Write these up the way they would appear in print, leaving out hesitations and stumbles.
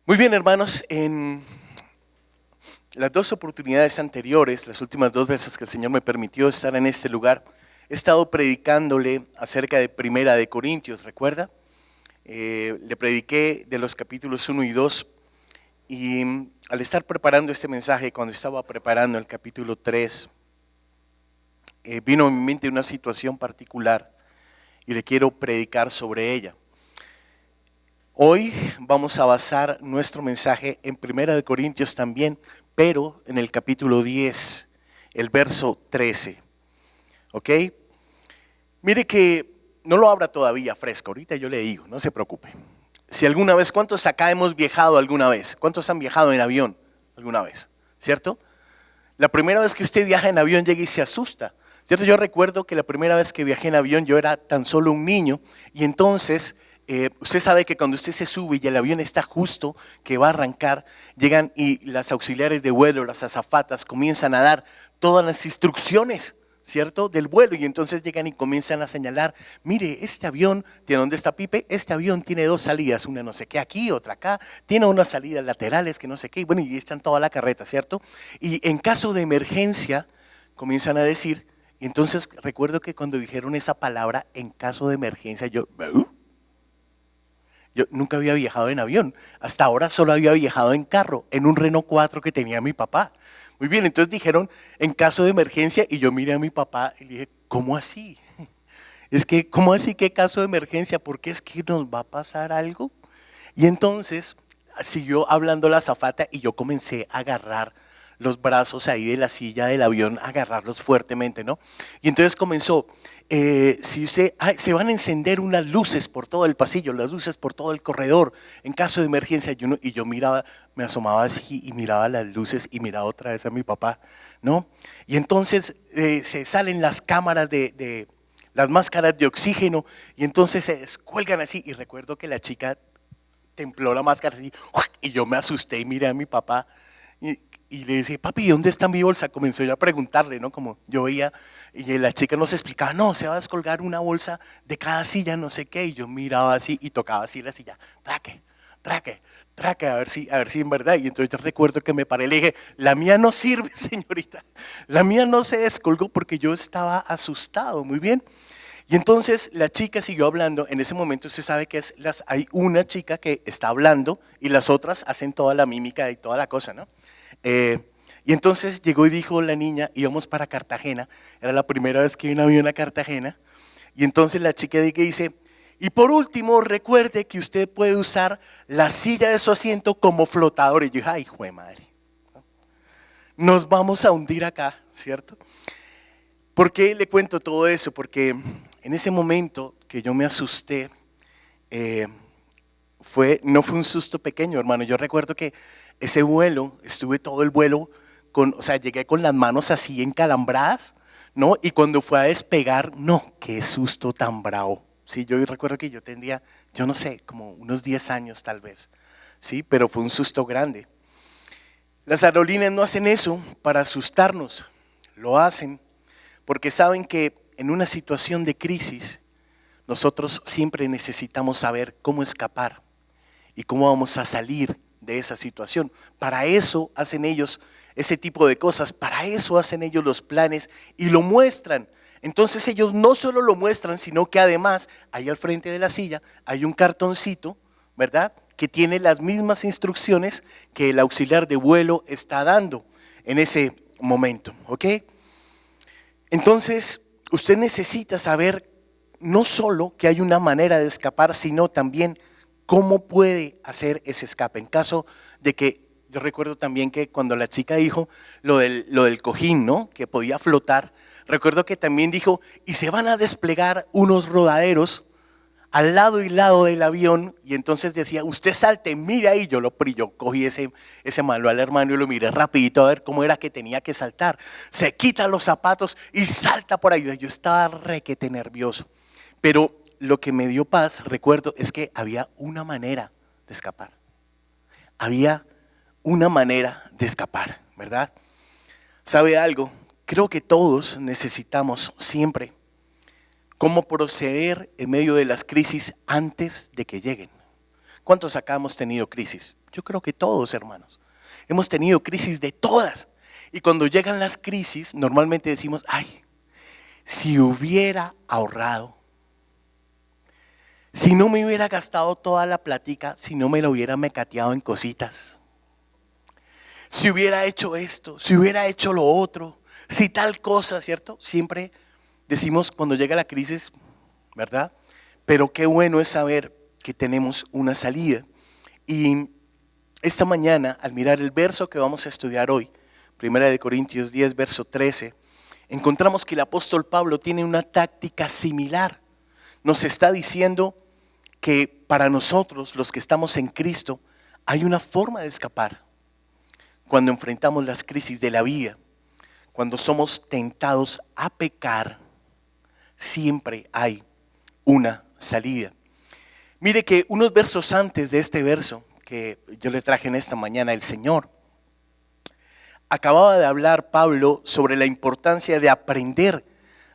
Muy bien, hermanos, en las dos oportunidades anteriores, las últimas dos veces que el Señor me permitió estar en este lugar, he estado predicándole acerca de Primera de Corintios, ¿recuerda? Le prediqué de los capítulos 1 y 2 y al estar preparando este mensaje, cuando estaba preparando el capítulo 3, vino a mi mente una situación particular y le quiero predicar sobre ella. Hoy vamos a basar nuestro mensaje en Primera de Corintios también, pero en el capítulo 10, el verso 13. ¿Ok? Mire que no lo abra todavía fresco, ahorita yo le digo, no se preocupe. Si alguna vez, ¿cuántos acá hemos viajado alguna vez? ¿Cuántos han viajado en avión alguna vez? ¿Cierto? La primera vez que usted viaja en avión llega y se asusta, ¿cierto? Yo recuerdo que la primera vez que viajé en avión yo era tan solo un niño y entonces usted sabe que cuando usted se sube y el avión está justo que va a arrancar, llegan y las auxiliares de vuelo, las azafatas, comienzan a dar todas las instrucciones, ¿cierto? Del vuelo, y entonces llegan y comienzan a señalar, mire, este avión, ¿tiene dónde está Pipe? Este avión tiene dos salidas, una no sé qué aquí, otra acá, tiene unas salidas laterales que no sé qué, y bueno, y están toda la carreta, ¿cierto? Y en caso de emergencia, comienzan a decir, y entonces recuerdo que cuando dijeron esa palabra, en caso de emergencia, yo nunca había viajado en avión, hasta ahora solo había viajado en carro, en un Renault 4 que tenía mi papá. Muy bien, entonces dijeron en caso de emergencia y yo miré a mi papá y le dije, ¿cómo así? Es que, ¿cómo así qué caso de emergencia? ¿Por qué es que nos va a pasar algo? Y entonces siguió hablando la azafata y yo comencé a agarrar los brazos ahí de la silla del avión, a agarrarlos fuertemente, ¿no? Y entonces comenzó, si se van a encender unas luces por todo el pasillo, las luces por todo el corredor, en caso de emergencia, y yo miraba, me asomaba así y miraba las luces y miraba otra vez a mi papá, ¿no? Y entonces se salen las cámaras de las máscaras de oxígeno y entonces se descuelgan así y recuerdo que la chica templó la máscara así y yo me asusté y miré a mi papá y le decía, papi, ¿dónde está mi bolsa? Comenzó yo a preguntarle, ¿no? Como yo veía, y la chica nos explicaba, no, se va a descolgar una bolsa de cada silla, no sé qué, y yo miraba así y tocaba así la silla, traque, traque, traque, a ver si en verdad. Y entonces yo recuerdo que me paré y le dije, la mía no sirve, señorita, la mía no se descolgó porque yo estaba asustado, muy bien. Y entonces la chica siguió hablando. En ese momento usted sabe que hay una chica que está hablando y las otras hacen toda la mímica y toda la cosa, ¿no? Y entonces llegó y dijo la niña, íbamos para Cartagena, era la primera vez que vino un avión a Cartagena, y entonces la chica dice, y por último recuerde que usted puede usar la silla de su asiento como flotador. Y yo dije, ay, jue madre, nos vamos a hundir acá, ¿cierto? ¿Por qué le cuento todo eso? Porque en ese momento que yo me asusté, no fue un susto pequeño, hermano. Yo recuerdo que ese vuelo, estuve todo el vuelo, llegué con las manos así encalambradas, ¿no? Y cuando fue a despegar, no, qué susto tan bravo. Sí, yo recuerdo que yo tendría, yo no sé, como unos 10 años tal vez, sí, pero fue un susto grande. Las aerolíneas no hacen eso para asustarnos, lo hacen porque saben que en una situación de crisis, nosotros siempre necesitamos saber cómo escapar y cómo vamos a salir de esa situación. Para eso hacen ellos ese tipo de cosas, para eso hacen ellos los planes y lo muestran. Entonces ellos no solo lo muestran, sino que además ahí al frente de la silla hay un cartoncito, ¿verdad?, que tiene las mismas instrucciones que el auxiliar de vuelo está dando en ese momento, ¿ok? Entonces usted necesita saber no solo que hay una manera de escapar, sino también cómo puede hacer ese escape. En caso de que, yo recuerdo también que cuando la chica dijo lo del cojín, ¿no?, que podía flotar, recuerdo que también dijo, y se van a desplegar unos rodaderos al lado y lado del avión, y entonces decía, usted salte, mire ahí, yo cogí ese manual, hermano, y lo miré rapidito a ver cómo era que tenía que saltar. Se quita los zapatos y salta por ahí. Yo estaba requete nervioso, pero lo que me dio paz, recuerdo, es que había una manera de escapar. Había una manera de escapar, ¿verdad? ¿Sabe algo? Creo que todos necesitamos siempre cómo proceder en medio de las crisis antes de que lleguen. ¿Cuántos acá hemos tenido crisis? Yo creo que todos, hermanos. Hemos tenido crisis de todas. Y cuando llegan las crisis, normalmente decimos, ay, si hubiera ahorrado, si no me hubiera gastado toda la platica, si no me la hubiera mecateado en cositas, si hubiera hecho esto, si hubiera hecho lo otro, si tal cosa, ¿cierto? Siempre decimos cuando llega la crisis, ¿verdad? Pero qué bueno es saber que tenemos una salida. Y esta mañana, al mirar el verso que vamos a estudiar hoy, 1 Corintios 10, verso 13, encontramos que el apóstol Pablo tiene una táctica similar. Nos está diciendo que para nosotros, los que estamos en Cristo, hay una forma de escapar. Cuando enfrentamos las crisis de la vida, cuando somos tentados a pecar, siempre hay una salida. Mire que unos versos antes de este verso que yo le traje en esta mañana, el Señor acababa de hablar Pablo sobre la importancia de aprender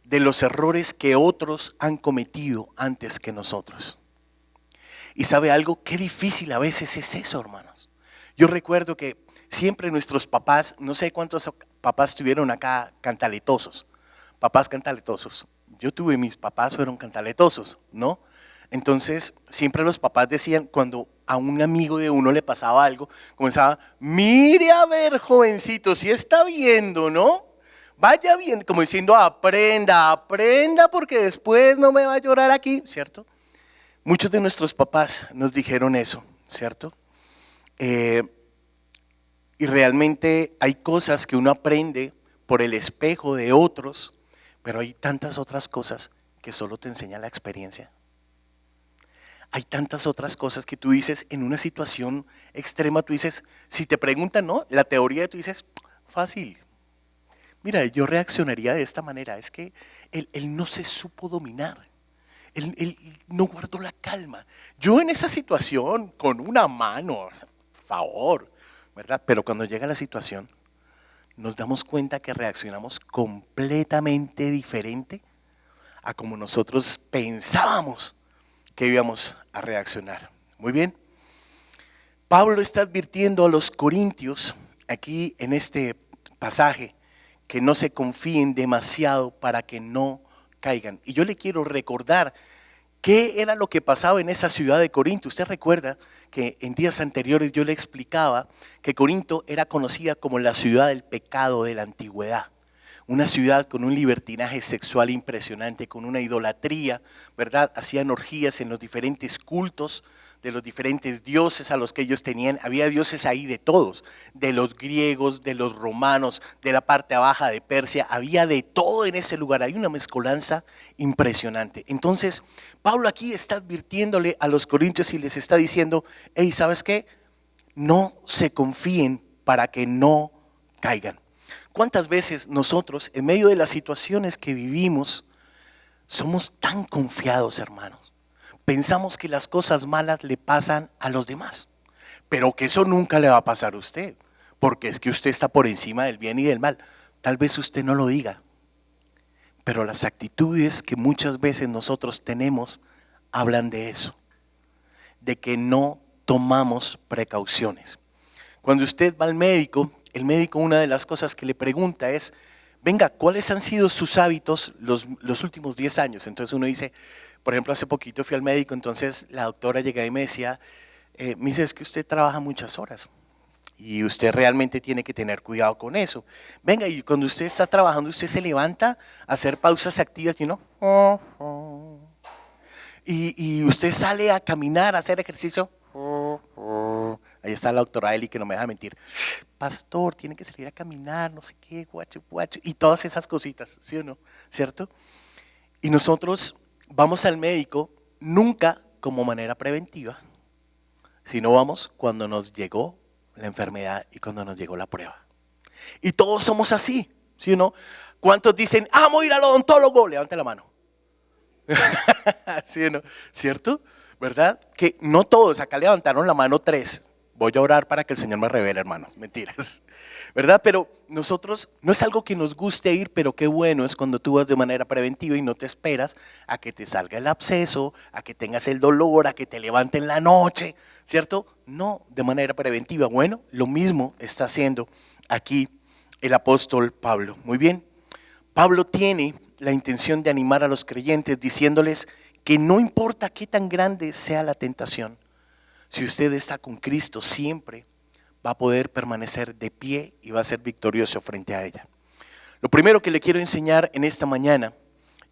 de los errores que otros han cometido antes que nosotros. Y sabe algo, qué difícil a veces es eso, hermanos. Yo recuerdo que siempre nuestros papás, no sé cuántos papás tuvieron acá cantaletosos, papás cantaletosos. Yo tuve, mis papás fueron cantaletosos, ¿no? Entonces siempre los papás decían, cuando a un amigo de uno le pasaba algo, comenzaba, mire a ver, jovencito, si está viendo, ¿no? Vaya bien, como diciendo, aprenda porque después no me va a llorar aquí, ¿cierto? Muchos de nuestros papás nos dijeron eso, ¿cierto? Y realmente hay cosas que uno aprende por el espejo de otros, pero hay tantas otras cosas que solo te enseña la experiencia. Hay tantas otras cosas que tú dices en una situación extrema, tú dices, si te preguntan, ¿no? La teoría, tú dices, fácil. Mira, yo reaccionaría de esta manera, es que él no se supo dominar. Él no guardó la calma. Yo en esa situación, con una mano, o sea, por favor, ¿verdad? Pero cuando llega la situación, nos damos cuenta que reaccionamos completamente diferente a como nosotros pensábamos que íbamos a reaccionar. Muy bien. Pablo está advirtiendo a los corintios, aquí en este pasaje, que no se confíen demasiado para que no caigan. Y yo le quiero recordar qué era lo que pasaba en esa ciudad de Corinto. Usted recuerda que en días anteriores yo le explicaba que Corinto era conocida como la ciudad del pecado de la antigüedad. Una ciudad con un libertinaje sexual impresionante, con una idolatría, ¿verdad? Hacían orgías en los diferentes cultos de los diferentes dioses a los que ellos tenían. Había dioses ahí de todos, de los griegos, de los romanos, de la parte baja de Persia. Había de todo en ese lugar. Hay una mezcolanza impresionante. Entonces, Pablo aquí está advirtiéndole a los corintios y les está diciendo, hey, ¿sabes qué? No se confíen para que no caigan. ¿Cuántas veces nosotros, en medio de las situaciones que vivimos, somos tan confiados, hermanos? Pensamos que las cosas malas le pasan a los demás, pero que eso nunca le va a pasar a usted, porque es que usted está por encima del bien y del mal. Tal vez usted no lo diga, pero las actitudes que muchas veces nosotros tenemos hablan de eso, de que no tomamos precauciones. Cuando usted va al médico, el médico, una de las cosas que le pregunta es, venga, ¿cuáles han sido sus hábitos los últimos 10 años? Entonces uno dice, por ejemplo, hace poquito fui al médico, entonces la doctora llegaba y me decía, me dice, es que usted trabaja muchas horas y usted realmente tiene que tener cuidado con eso. Venga, y cuando usted está trabajando, usted se levanta a hacer pausas activas, y y usted sale a caminar, a hacer ejercicio. Ahí está la doctora Eli que no me deja mentir. Pastor, tiene que salir a caminar, no sé qué, guacho, y todas esas cositas, ¿sí o no? ¿Cierto? Y nosotros vamos al médico nunca como manera preventiva, sino vamos cuando nos llegó la enfermedad y cuando nos llegó la prueba. Y todos somos así, ¿sí o no? ¿Cuántos dicen, amo ir al odontólogo? Levante la mano. ¿Sí o no? ¿Cierto? ¿Verdad? Que no todos, acá levantaron la mano 3. Voy a orar para que el Señor me revele, hermanos. Mentiras. ¿Verdad? Pero nosotros, no es algo que nos guste ir, pero qué bueno es cuando tú vas de manera preventiva y no te esperas a que te salga el absceso, a que tengas el dolor, a que te levante en la noche, ¿cierto? No, de manera preventiva. Bueno, lo mismo está haciendo aquí el apóstol Pablo. Muy bien. Pablo tiene la intención de animar a los creyentes diciéndoles que no importa qué tan grande sea la tentación, si usted está con Cristo siempre va a poder permanecer de pie y va a ser victorioso frente a ella. Lo primero que le quiero enseñar en esta mañana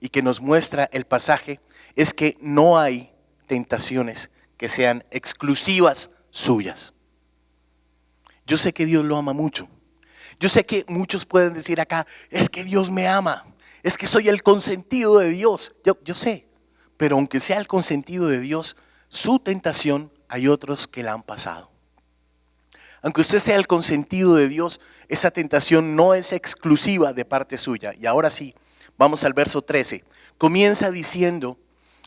y que nos muestra el pasaje es que no hay tentaciones que sean exclusivas suyas. Yo sé que Dios lo ama mucho. Yo sé que muchos pueden decir acá, es que Dios me ama, es que soy el consentido de Dios. Yo sé, pero aunque sea el consentido de Dios, su tentación hay otros que la han pasado. Aunque usted sea el consentido de Dios, esa tentación no es exclusiva de parte suya. Y ahora sí, vamos al verso 13. Comienza diciendo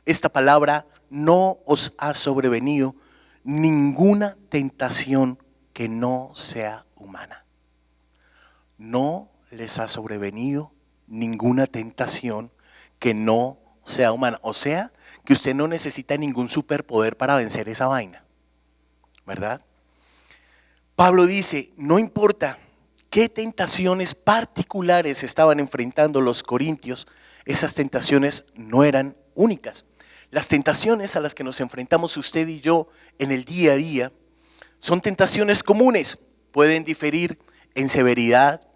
esta palabra, no os ha sobrevenido ninguna tentación que no sea humana. No les ha sobrevenido ninguna tentación que no sea humana. O sea, que usted no necesita ningún superpoder para vencer esa vaina, ¿verdad? Pablo dice, no importa qué tentaciones particulares estaban enfrentando los corintios, esas tentaciones no eran únicas. Las tentaciones a las que nos enfrentamos usted y yo en el día a día son tentaciones comunes, pueden diferir en severidad,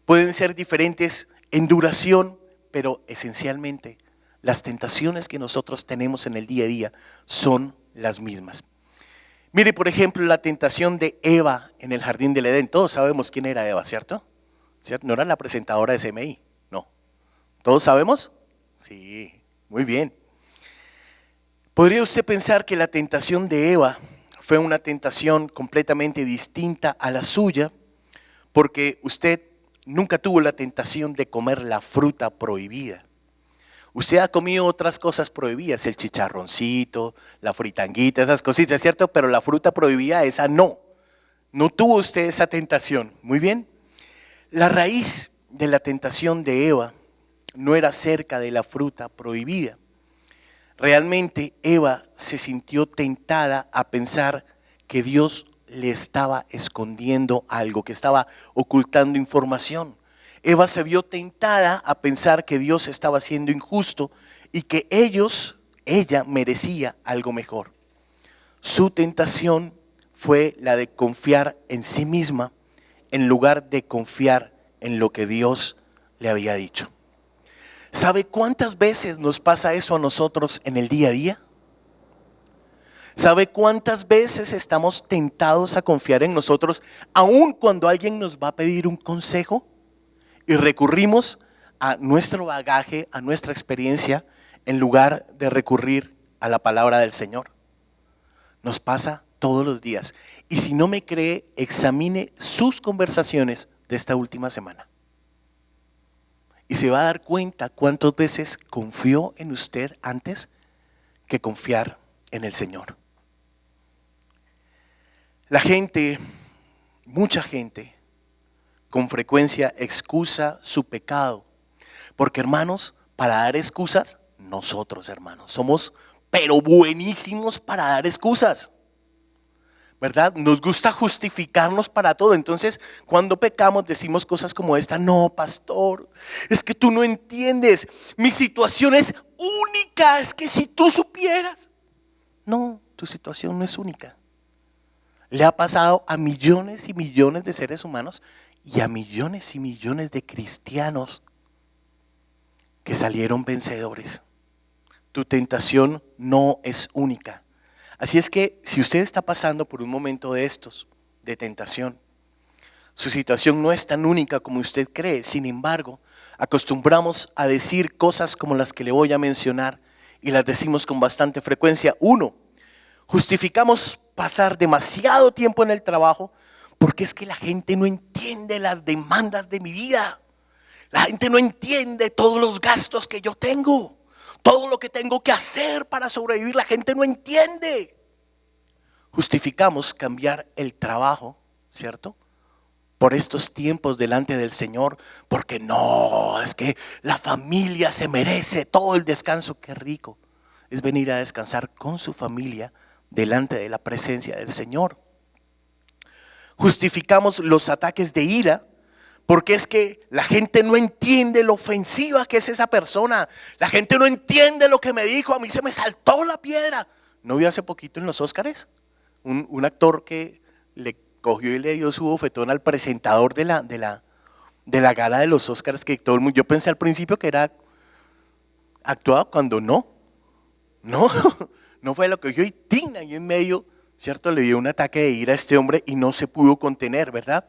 pueden ser diferentes en duración, pero esencialmente las tentaciones que nosotros tenemos en el día a día son las mismas. Mire, por ejemplo, la tentación de Eva en el jardín del Edén. Todos sabemos quién era Eva, ¿cierto? ¿Cierto? No era la presentadora de CMI, no. ¿Todos sabemos? Sí, muy bien. ¿Podría usted pensar que la tentación de Eva fue una tentación completamente distinta a la suya? Porque usted nunca tuvo la tentación de comer la fruta prohibida. Usted ha comido otras cosas prohibidas, el chicharroncito, la fritanguita, esas cositas, ¿cierto? Pero la fruta prohibida, esa no. No tuvo usted esa tentación. Muy bien. La raíz de la tentación de Eva no era cerca de la fruta prohibida. Realmente Eva se sintió tentada a pensar que Dios le estaba escondiendo algo, que estaba ocultando información. Eva se vio tentada a pensar que Dios estaba siendo injusto y que ella merecía algo mejor. Su tentación fue la de confiar en sí misma en lugar de confiar en lo que Dios le había dicho. ¿Sabe cuántas veces nos pasa eso a nosotros en el día a día? ¿Sabe cuántas veces estamos tentados a confiar en nosotros, aun cuando alguien nos va a pedir un consejo? Y recurrimos a nuestro bagaje, a nuestra experiencia, en lugar de recurrir a la palabra del Señor. Nos pasa todos los días. Y si no me cree, examine sus conversaciones de esta última semana. Y se va a dar cuenta cuántas veces confió en usted antes que confiar en el Señor. La gente, mucha gente, con frecuencia excusa su pecado. Porque hermanos, para dar excusas, nosotros hermanos, somos pero buenísimos para dar excusas. ¿Verdad? Nos gusta justificarnos para todo. Entonces, cuando pecamos decimos cosas como esta: no, pastor, es que tú no entiendes, mi situación es única, es que si tú supieras. No, tu situación no es única. Le ha pasado a millones y millones de seres humanos y a millones y millones de cristianos que salieron vencedores. Tu tentación no es única. Así es que si usted está pasando por un momento de estos, de tentación, su situación no es tan única como usted cree. Sin embargo, acostumbramos a decir cosas como las que le voy a mencionar y las decimos con bastante frecuencia. Uno, justificamos pasar demasiado tiempo en el trabajo porque es que la gente no entiende las demandas de mi vida. La gente no entiende todos los gastos que yo tengo, todo lo que tengo que hacer para sobrevivir. La gente no entiende. Justificamos cambiar el trabajo, ¿cierto? Por estos tiempos delante del Señor, porque no, es que la familia se merece todo el descanso. Qué rico es venir a descansar con su familia delante de la presencia del Señor. Justificamos los ataques de ira, porque es que la gente no entiende lo ofensiva que es esa persona. La gente no entiende lo que me dijo, a mí se me saltó la piedra. ¿No vio hace poquito en los Óscares? Un actor que le cogió y le dio su bofetón al presentador de la gala de los Óscares, que todo el mundo, yo pensé al principio que era actuado, cuando no, no fue lo que cogió y tina ahí en medio, ¿cierto? Le dio un ataque de ira a este hombre y no se pudo contener, ¿verdad?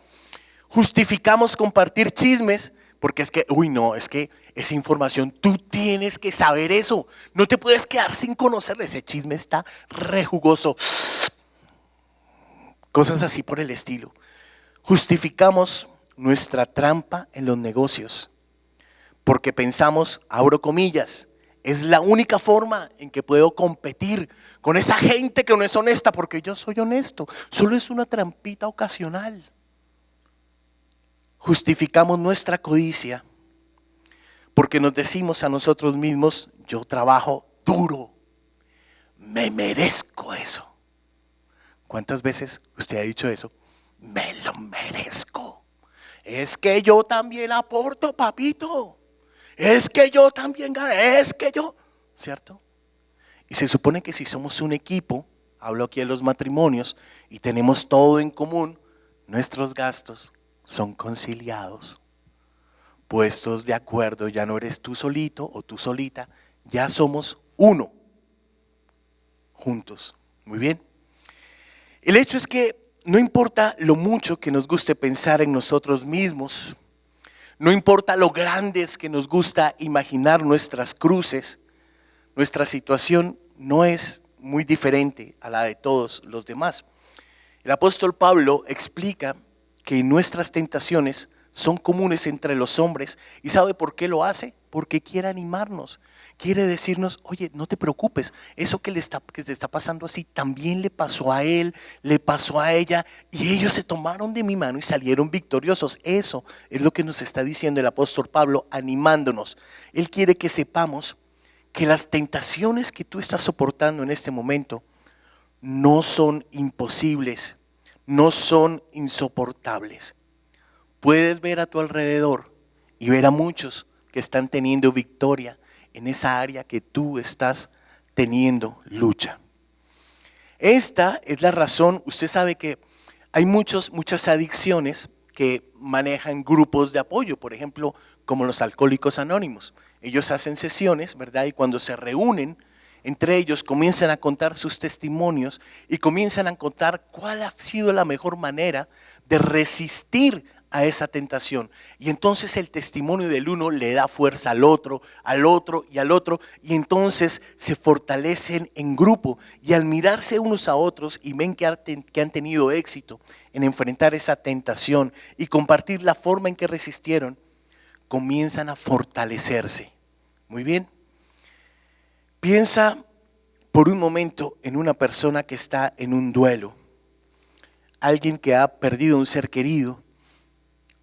Justificamos compartir chismes, porque es que, es que esa información, tú tienes que saber eso, no te puedes quedar sin conocerle, ese chisme está re jugoso. Cosas así por el estilo. Justificamos nuestra trampa en los negocios, porque pensamos, abro comillas, es la única forma en que puedo competir con esa gente que no es honesta, porque yo soy honesto, solo es una trampita ocasional. Justificamos nuestra codicia, porque nos decimos a nosotros mismos, yo trabajo duro, me merezco eso. ¿Cuántas veces usted ha dicho eso? Me lo merezco. Es que yo también aporto, papito. Es que yo también gané, es que yo, ¿cierto? Y se supone que si somos un equipo, hablo aquí de los matrimonios, y tenemos todo en común, nuestros gastos son conciliados, puestos de acuerdo, ya no eres tú solito o tú solita, ya somos uno, juntos. Muy bien. El hecho es que no importa lo mucho que nos guste pensar en nosotros mismos, no importa lo grandes que nos gusta imaginar nuestras cruces, nuestra situación no es muy diferente a la de todos los demás. El apóstol Pablo explica que nuestras tentaciones son comunes entre los hombres. ¿Y sabe por qué lo hace? Porque quiere animarnos, quiere decirnos, oye, no te preocupes, eso que te está pasando así, también le pasó a él, le pasó a ella, y ellos se tomaron de mi mano y salieron victoriosos. Eso es lo que nos está diciendo el apóstol Pablo, animándonos. Él quiere que sepamos que las tentaciones que tú estás soportando en este momento no son imposibles, no son insoportables. Puedes ver a tu alrededor y ver a muchos que están teniendo victoria en esa área que tú estás teniendo lucha. Esta es la razón. Usted sabe que hay muchas adicciones que manejan grupos de apoyo, por ejemplo, como los Alcohólicos Anónimos. Ellos hacen sesiones, ¿verdad? Y cuando se reúnen, entre ellos comienzan a contar sus testimonios y comienzan a contar cuál ha sido la mejor manera de resistir a esa tentación. Y entonces el testimonio del uno le da fuerza al otro y al otro, y entonces se fortalecen en grupo, y al mirarse unos a otros y ven que han tenido éxito en enfrentar esa tentación y compartir la forma en que resistieron, comienzan a fortalecerse. Muy bien. Piensa por un momento en una persona que está en un duelo, alguien que ha perdido un ser querido.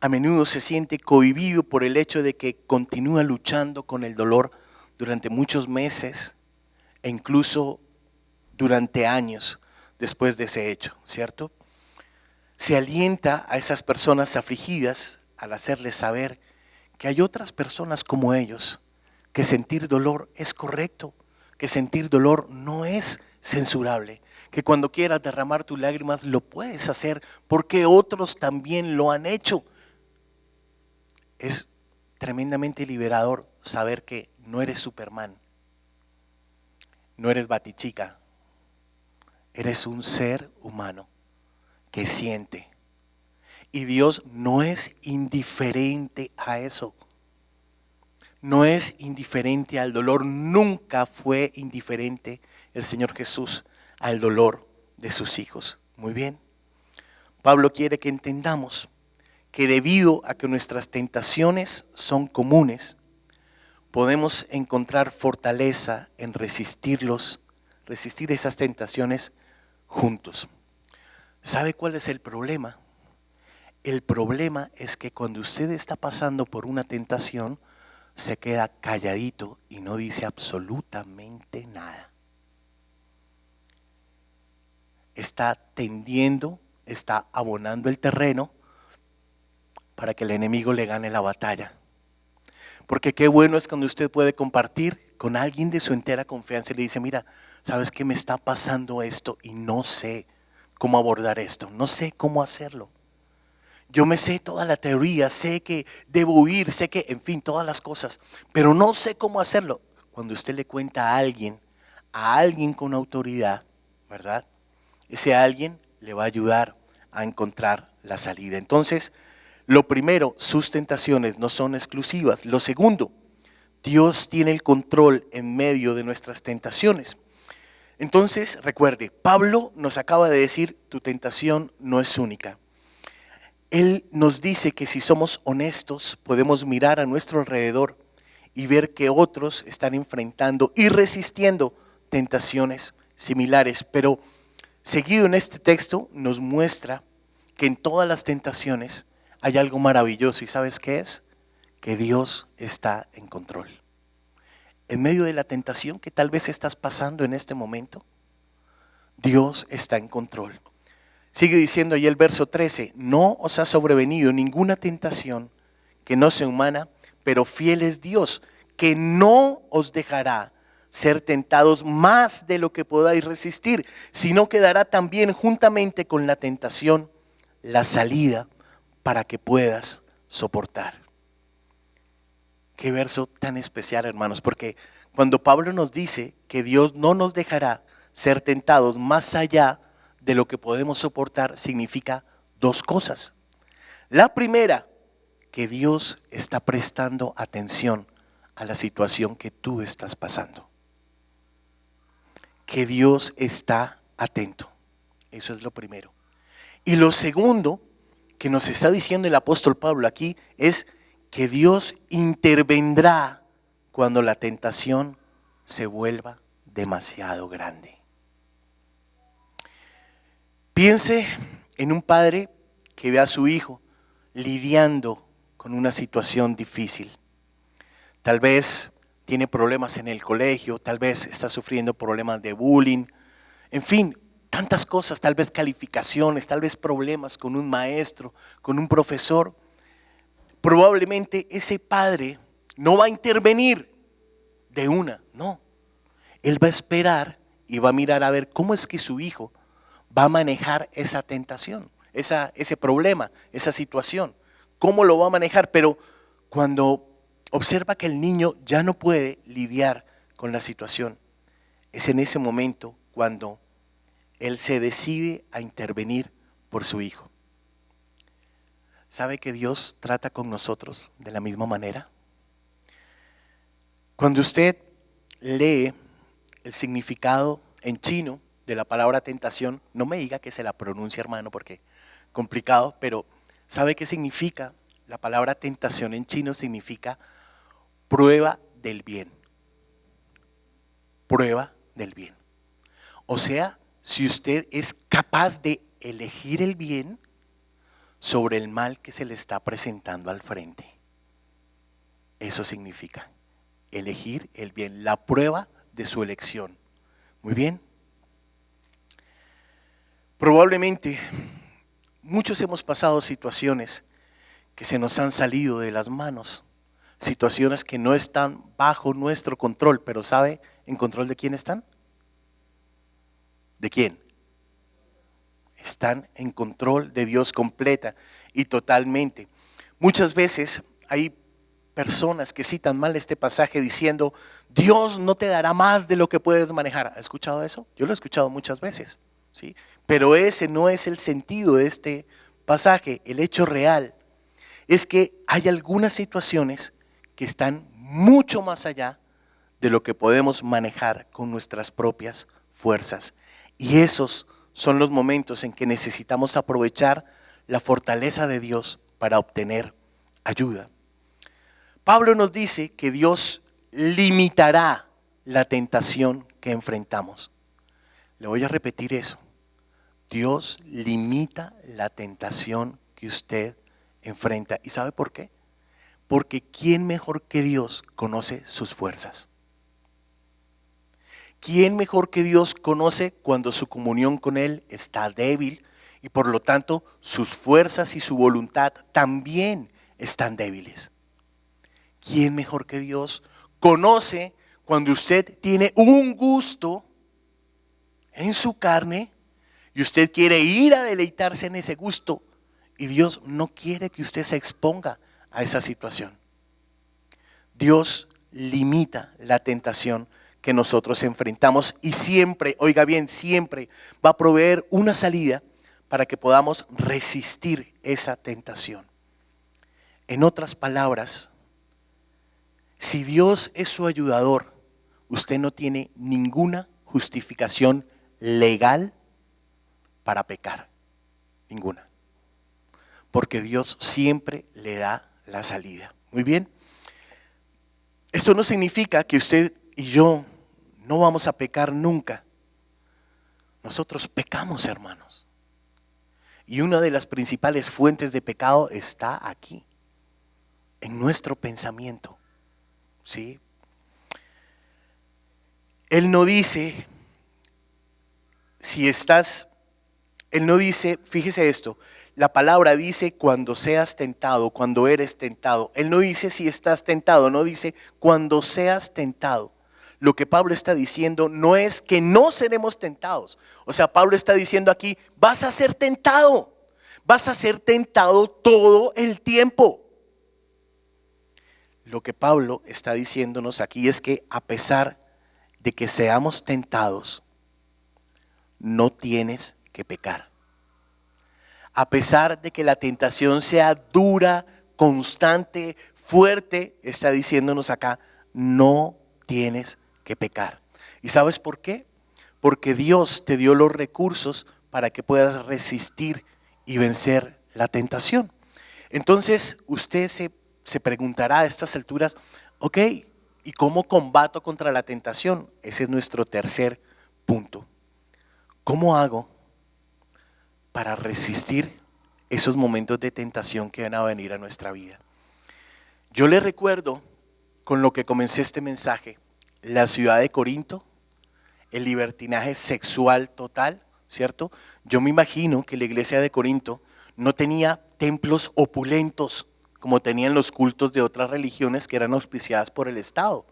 A menudo se siente cohibido por el hecho de que continúa luchando con el dolor durante muchos meses e incluso durante años después de ese hecho, ¿cierto? Se alienta a esas personas afligidas al hacerles saber que hay otras personas como ellos, que sentir dolor es correcto, que sentir dolor no es censurable, que cuando quieras derramar tus lágrimas lo puedes hacer porque otros también lo han hecho. Es tremendamente liberador saber que no eres Superman, no eres Batichica, eres un ser humano que siente. Y Dios no es indiferente a eso, no es indiferente al dolor, nunca fue indiferente el Señor Jesús al dolor de sus hijos. Muy bien, Pablo quiere que entendamos que debido a que nuestras tentaciones son comunes, podemos encontrar fortaleza en resistir esas tentaciones juntos. ¿Sabe cuál es el problema? El problema es que cuando usted está pasando por una tentación, se queda calladito y no dice absolutamente nada. Está tendiendo, está abonando el terreno para que el enemigo le gane la batalla. Porque qué bueno es cuando usted puede compartir con alguien de su entera confianza y le dice, mira, ¿sabes qué me está pasando esto? Y no sé cómo abordar esto, no sé cómo hacerlo. Yo me sé toda la teoría, sé que debo huir, sé que, en fin, todas las cosas, pero no sé cómo hacerlo. Cuando usted le cuenta a alguien con autoridad, ¿verdad? Ese alguien le va a ayudar a encontrar la salida. Entonces, lo primero, sus tentaciones no son exclusivas. Lo segundo, Dios tiene el control en medio de nuestras tentaciones. Entonces, recuerde, Pablo nos acaba de decir, tu tentación no es única. Él nos dice que si somos honestos, podemos mirar a nuestro alrededor y ver que otros están enfrentando y resistiendo tentaciones similares. Pero seguido en este texto nos muestra que en todas las tentaciones hay algo maravilloso. ¿Y sabes qué es? Que Dios está en control. En medio de la tentación que tal vez estás pasando en este momento, Dios está en control. Sigue diciendo ahí el verso 13, no os ha sobrevenido ninguna tentación que no sea humana, pero fiel es Dios, que no os dejará ser tentados más de lo que podáis resistir, sino que dará también juntamente con la tentación la salida para que puedas soportar. Qué verso tan especial, hermanos, porque cuando Pablo nos dice que Dios no nos dejará ser tentados más allá de lo que podemos soportar, significa dos cosas. La primera, que Dios está prestando atención a la situación que tú estás pasando. Que Dios está atento. Eso es lo primero. Y lo segundo que nos está diciendo el apóstol Pablo aquí es que Dios intervendrá cuando la tentación se vuelva demasiado grande. Piense en un padre que ve a su hijo lidiando con una situación difícil. Tal vez tiene problemas en el colegio, tal vez está sufriendo problemas de bullying, en fin, tantas cosas, tal vez calificaciones, tal vez problemas con un maestro, con un profesor. Probablemente ese padre no va a intervenir de una, no. Él va a esperar y va a mirar a ver cómo es que su hijo va a manejar esa tentación, ese problema, esa situación. ¿Cómo lo va a manejar? Pero cuando observa que el niño ya no puede lidiar con la situación, es en ese momento cuando él se decide a intervenir por su hijo. ¿Sabe que Dios trata con nosotros de la misma manera? Cuando usted lee el significado en chino de la palabra tentación, no me diga que se la pronuncia, hermano, porque complicado, pero ¿sabe qué significa? La palabra tentación en chino significa prueba del bien. Prueba del bien. O sea, si usted es capaz de elegir el bien sobre el mal que se le está presentando al frente. Eso significa elegir el bien, la prueba de su elección. Muy bien. Probablemente muchos hemos pasado situaciones que se nos han salido de las manos, situaciones que no están bajo nuestro control, pero ¿sabe en control de quién están? ¿De quién? Están en control de Dios completa y totalmente. Muchas veces hay personas que citan mal este pasaje diciendo, Dios no te dará más de lo que puedes manejar. ¿Ha escuchado eso? Yo lo he escuchado muchas veces. ¿Sí? Pero ese no es el sentido de este pasaje. El hecho real es que hay algunas situaciones que están mucho más allá de lo que podemos manejar con nuestras propias fuerzas. Y esos son los momentos en que necesitamos aprovechar la fortaleza de Dios para obtener ayuda. Pablo nos dice que Dios limitará la tentación que enfrentamos. Le voy a repetir eso. Dios limita la tentación que usted enfrenta. ¿Y sabe por qué? Porque ¿quién mejor que Dios conoce sus fuerzas? ¿Quién mejor que Dios conoce cuando su comunión con Él está débil y por lo tanto sus fuerzas y su voluntad también están débiles? ¿Quién mejor que Dios conoce cuando usted tiene un gusto en su carne y usted quiere ir a deleitarse en ese gusto y Dios no quiere que usted se exponga a esa situación? Dios limita la tentación que nosotros enfrentamos y siempre, oiga bien, siempre va a proveer una salida para que podamos resistir esa tentación. En otras palabras, si Dios es su ayudador, usted no tiene ninguna justificación legal para pecar, ninguna, porque Dios siempre le da la salida. Muy bien, esto no significa que usted y yo no vamos a pecar nunca. Nosotros pecamos, hermanos, y una de las principales fuentes de pecado está aquí, en nuestro pensamiento, ¿sí? Él no dice, Él no dice, fíjese esto, la palabra dice cuando seas tentado, cuando eres tentado. Él no dice si estás tentado, no dice cuando seas tentado. Lo que Pablo está diciendo no es que no seremos tentados. O sea, Pablo está diciendo aquí, vas a ser tentado todo el tiempo. Lo que Pablo está diciéndonos aquí es que a pesar de que seamos tentados, no tienes que pecar. A pesar de que la tentación sea dura, constante, fuerte, está diciéndonos acá, no tienes que pecar. ¿Y sabes por qué? Porque Dios te dio los recursos para que puedas resistir y vencer la tentación. Entonces usted se preguntará a estas alturas, ok, ¿y cómo combato contra la tentación? Ese es nuestro tercer punto. ¿Cómo hago para resistir esos momentos de tentación que van a venir a nuestra vida? Yo le recuerdo, con lo que comencé este mensaje, la ciudad de Corinto, el libertinaje sexual total, ¿cierto? Yo me imagino que la iglesia de Corinto no tenía templos opulentos como tenían los cultos de otras religiones que eran auspiciadas por el Estado,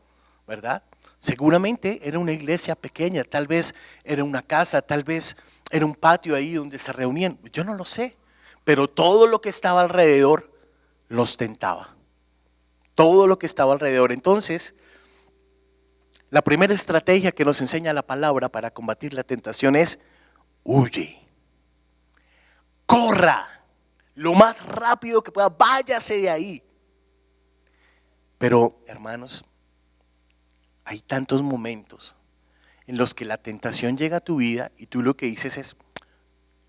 ¿verdad? Seguramente era una iglesia pequeña, tal vez era una casa, tal vez era un patio ahí donde se reunían, yo no lo sé, pero todo lo que estaba alrededor los tentaba, todo lo que estaba alrededor. Entonces, la primera estrategia que nos enseña la palabra para combatir la tentación es huye, corra lo más rápido que pueda, váyase de ahí. Pero hermanos, hay tantos momentos en los que la tentación llega a tu vida y tú lo que dices es,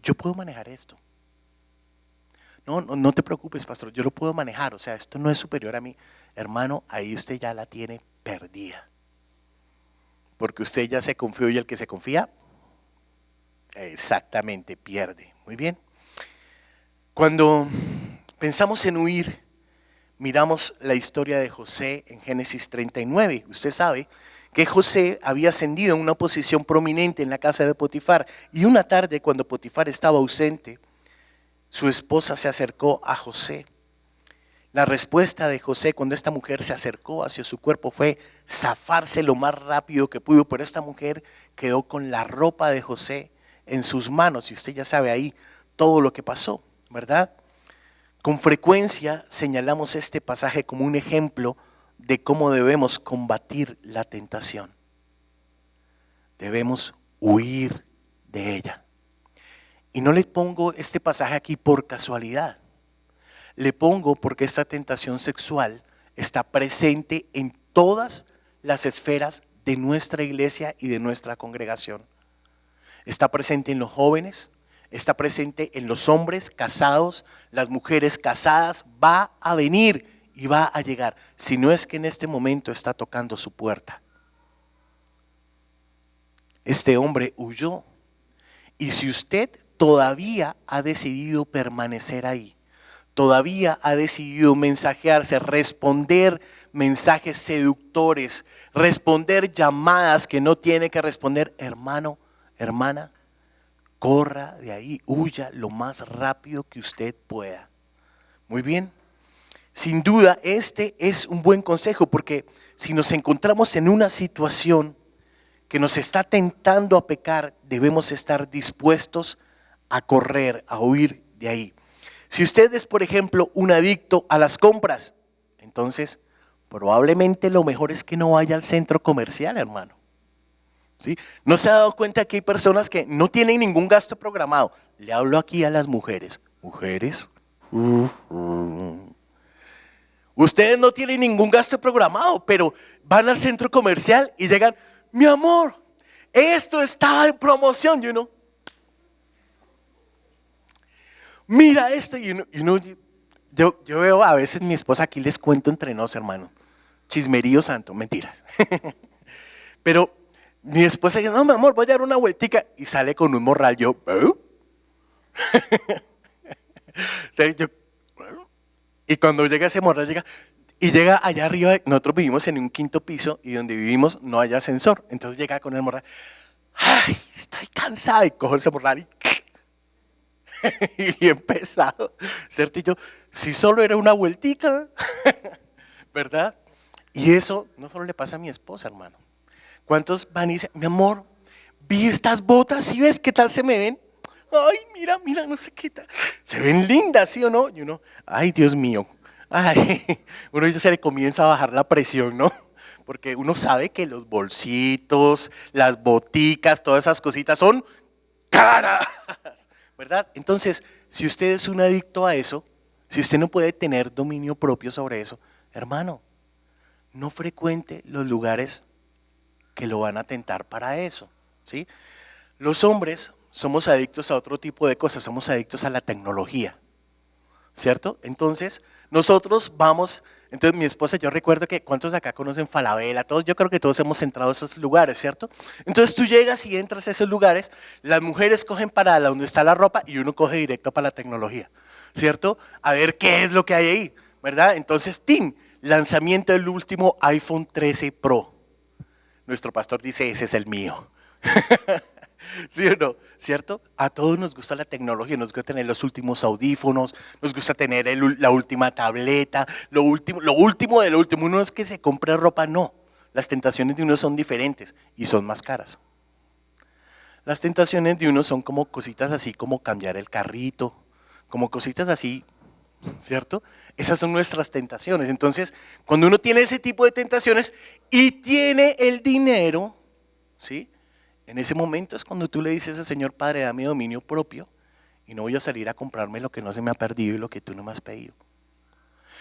yo puedo manejar esto. No te preocupes, pastor, yo lo puedo manejar, o sea, esto no es superior a mí. Hermano, ahí usted ya la tiene perdida. Porque usted ya se confió y el que se confía, exactamente, pierde. Muy bien. Cuando pensamos en huir, miramos la historia de José en Génesis 39. Usted sabe que José había ascendido a una posición prominente en la casa de Potifar. Y una tarde, cuando Potifar estaba ausente, su esposa se acercó a José. La respuesta de José cuando esta mujer se acercó hacia su cuerpo fue zafarse lo más rápido que pudo, pero esta mujer quedó con la ropa de José en sus manos y usted ya sabe ahí todo lo que pasó, ¿verdad? Con frecuencia señalamos este pasaje como un ejemplo de cómo debemos combatir la tentación. Debemos huir de ella. Y no les pongo este pasaje aquí por casualidad. Le pongo porque esta tentación sexual está presente en todas las esferas de nuestra iglesia y de nuestra congregación. Está presente en los jóvenes, está presente en los hombres casados, las mujeres casadas, va a venir y va a llegar. Si no es que en este momento está tocando su puerta. Este hombre huyó. Y si usted todavía ha decidido permanecer ahí. Todavía ha decidido mensajearse, responder mensajes seductores, responder llamadas que no tiene que responder. Hermano, hermana, corra de ahí, huya lo más rápido que usted pueda. Muy bien. Sin duda, este es un buen consejo, porque si nos encontramos en una situación que nos está tentando a pecar, debemos estar dispuestos a correr, a huir de ahí. Si usted es, por ejemplo, un adicto a las compras, entonces probablemente lo mejor es que no vaya al centro comercial, hermano. ¿Sí? ¿No se ha dado cuenta que hay personas que no tienen ningún gasto programado? Le hablo aquí a las mujeres. Mujeres, ustedes no tienen ningún gasto programado, pero van al centro comercial y llegan, mi amor, esto estaba en promoción, mira esto, yo veo a veces mi esposa, aquí les cuento entre nos, hermano, chismerío santo, mentiras. Pero mi esposa dice, no, mi amor, voy a dar una vueltica, y sale con un morral. Yo, y cuando llega ese morral, llega allá arriba. Nosotros vivimos en un quinto piso y donde vivimos no hay ascensor. Entonces llega con el morral, ay, estoy cansada, y cojo ese morral y bien pesado, ¿cierto? Y yo, si solo era una vueltica, ¿verdad? Y eso no solo le pasa a mi esposa, hermano. ¿Cuántos van y dicen, mi amor, vi estas botas, ¿sí ves qué tal se me ven? Ay, mira, no sé qué tal. Se ven lindas, ¿sí o no? Y uno, ay, Dios mío. Ay, uno ya se le comienza a bajar la presión, ¿no? Porque uno sabe que los bolsitos, las boticas, todas esas cositas son caras, ¿verdad? Entonces, si usted es un adicto a eso, si usted no puede tener dominio propio sobre eso, hermano, no frecuente los lugares que lo van a tentar para eso, ¿sí? Los hombres somos adictos a otro tipo de cosas, somos adictos a la tecnología, ¿cierto? Entonces, nosotros vamos, entonces mi esposa, yo recuerdo que, ¿cuántos de acá conocen Falabella? Todos, yo creo que todos hemos entrado a esos lugares, ¿cierto? Entonces tú llegas y entras a esos lugares, las mujeres cogen para donde está la ropa y uno coge directo para la tecnología, ¿cierto? A ver qué es lo que hay ahí, ¿verdad? Entonces, ¡tin! Lanzamiento del último iPhone 13 Pro. Nuestro pastor dice, ese es el mío. ¿Sí o no? ¿Cierto? A todos nos gusta la tecnología, nos gusta tener los últimos audífonos, nos gusta tener la última tableta, lo último de lo último. Uno es que se compre ropa, no. Las tentaciones de uno son diferentes y son más caras. Las tentaciones de uno son como cositas así, como cambiar el carrito, como cositas así, ¿cierto? Esas son nuestras tentaciones. Entonces, cuando uno tiene ese tipo de tentaciones y tiene el dinero, ¿sí? En ese momento es cuando tú le dices al Señor, Padre, dame dominio propio y no voy a salir a comprarme lo que no se me ha perdido y lo que tú no me has pedido.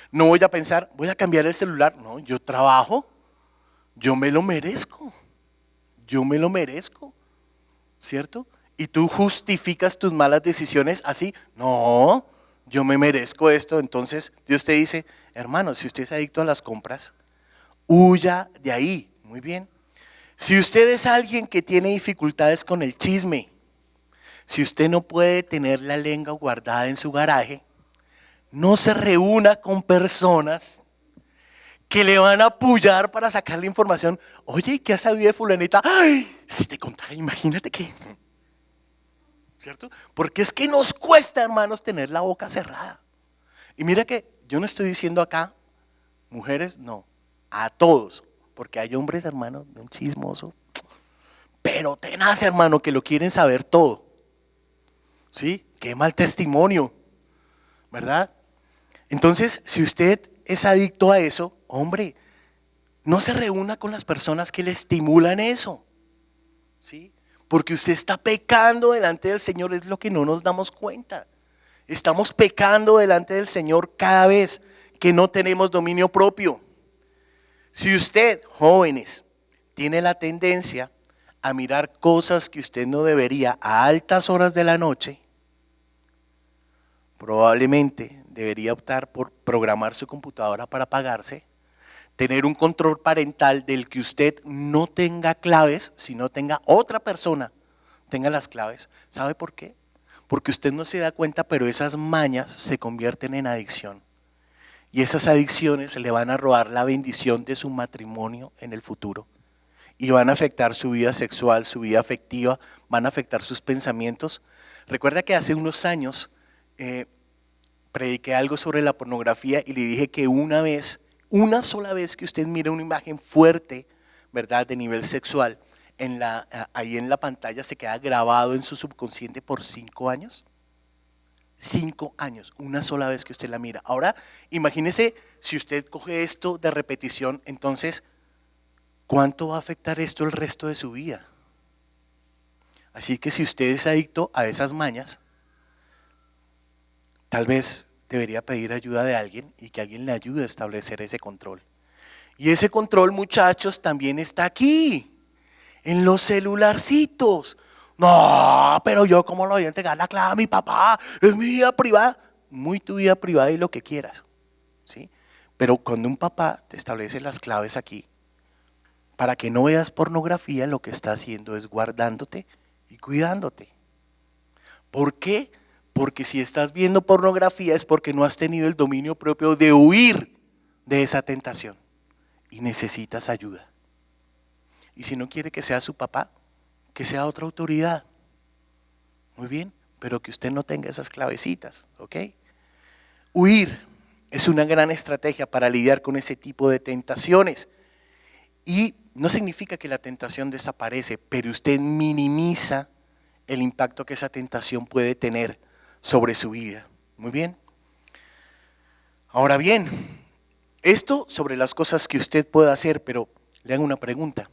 No voy a pensar, voy a cambiar el celular. No, yo trabajo, yo me lo merezco, ¿cierto? Y tú justificas tus malas decisiones así. No, yo me merezco esto. Entonces Dios te dice, hermano, si usted es adicto a las compras, huya de ahí. Muy bien. Si usted es alguien que tiene dificultades con el chisme, si usted no puede tener la lengua guardada en su garaje, no se reúna con personas que le van a apoyar para sacar la información. Oye, ¿qué has sabido de fulanita? Ay, si te contara, imagínate que, ¿cierto? Porque es que nos cuesta, hermanos, tener la boca cerrada. Y mira que yo no estoy diciendo acá, mujeres, no, a todos. Porque hay hombres, hermano, de un chismoso, pero tenaz, hermano, que lo quieren saber todo. ¿Sí? Qué mal testimonio, ¿verdad? Entonces, si usted es adicto a eso, hombre, no se reúna con las personas que le estimulan eso. ¿Sí? Porque usted está pecando delante del Señor, es lo que no nos damos cuenta. Estamos pecando delante del Señor cada vez que no tenemos dominio propio. Si usted, jóvenes, tiene la tendencia a mirar cosas que usted no debería a altas horas de la noche, probablemente debería optar por programar su computadora para apagarse, tener un control parental del que usted no tenga claves, sino tenga otra persona tenga las claves. ¿Sabe por qué? porque usted no se da cuenta, pero esas mañas se convierten en adicción. Y esas adicciones le van a robar la bendición de su matrimonio en el futuro. Y van a afectar su vida sexual, su vida afectiva, van a afectar sus pensamientos. Recuerda que hace unos años prediqué algo sobre la pornografía y le dije que una sola vez que usted mire una imagen fuerte, ¿verdad?, de nivel sexual, ahí en la pantalla se queda grabado en su subconsciente por 5 años. 5 años, una sola vez que usted la mira. Ahora, imagínese si usted coge esto de repetición, entonces, ¿cuánto va a afectar esto el resto de su vida? Así que si usted es adicto a esas mañas, tal vez debería pedir ayuda de alguien y que alguien le ayude a establecer ese control. Y ese control, muchachos, también está aquí, en los celularcitos. No, pero yo cómo lo voy a entregar la clave a mi papá, es mi vida privada. Muy tu vida privada y lo que quieras, ¿sí? Pero cuando un papá te establece las claves aquí, para que no veas pornografía, lo que está haciendo es guardándote y cuidándote. ¿Por qué? Porque si estás viendo pornografía es porque no has tenido el dominio propio de huir de esa tentación y necesitas ayuda. Y si no quiere que sea su papá, que sea otra autoridad. Muy bien, pero que usted no tenga esas clavecitas, ¿ok? Huir es una gran estrategia para lidiar con ese tipo de tentaciones. Y no significa que la tentación desaparece, pero usted minimiza el impacto que esa tentación puede tener sobre su vida. Muy bien. Ahora bien, esto sobre las cosas que usted puede hacer, pero le hago una pregunta.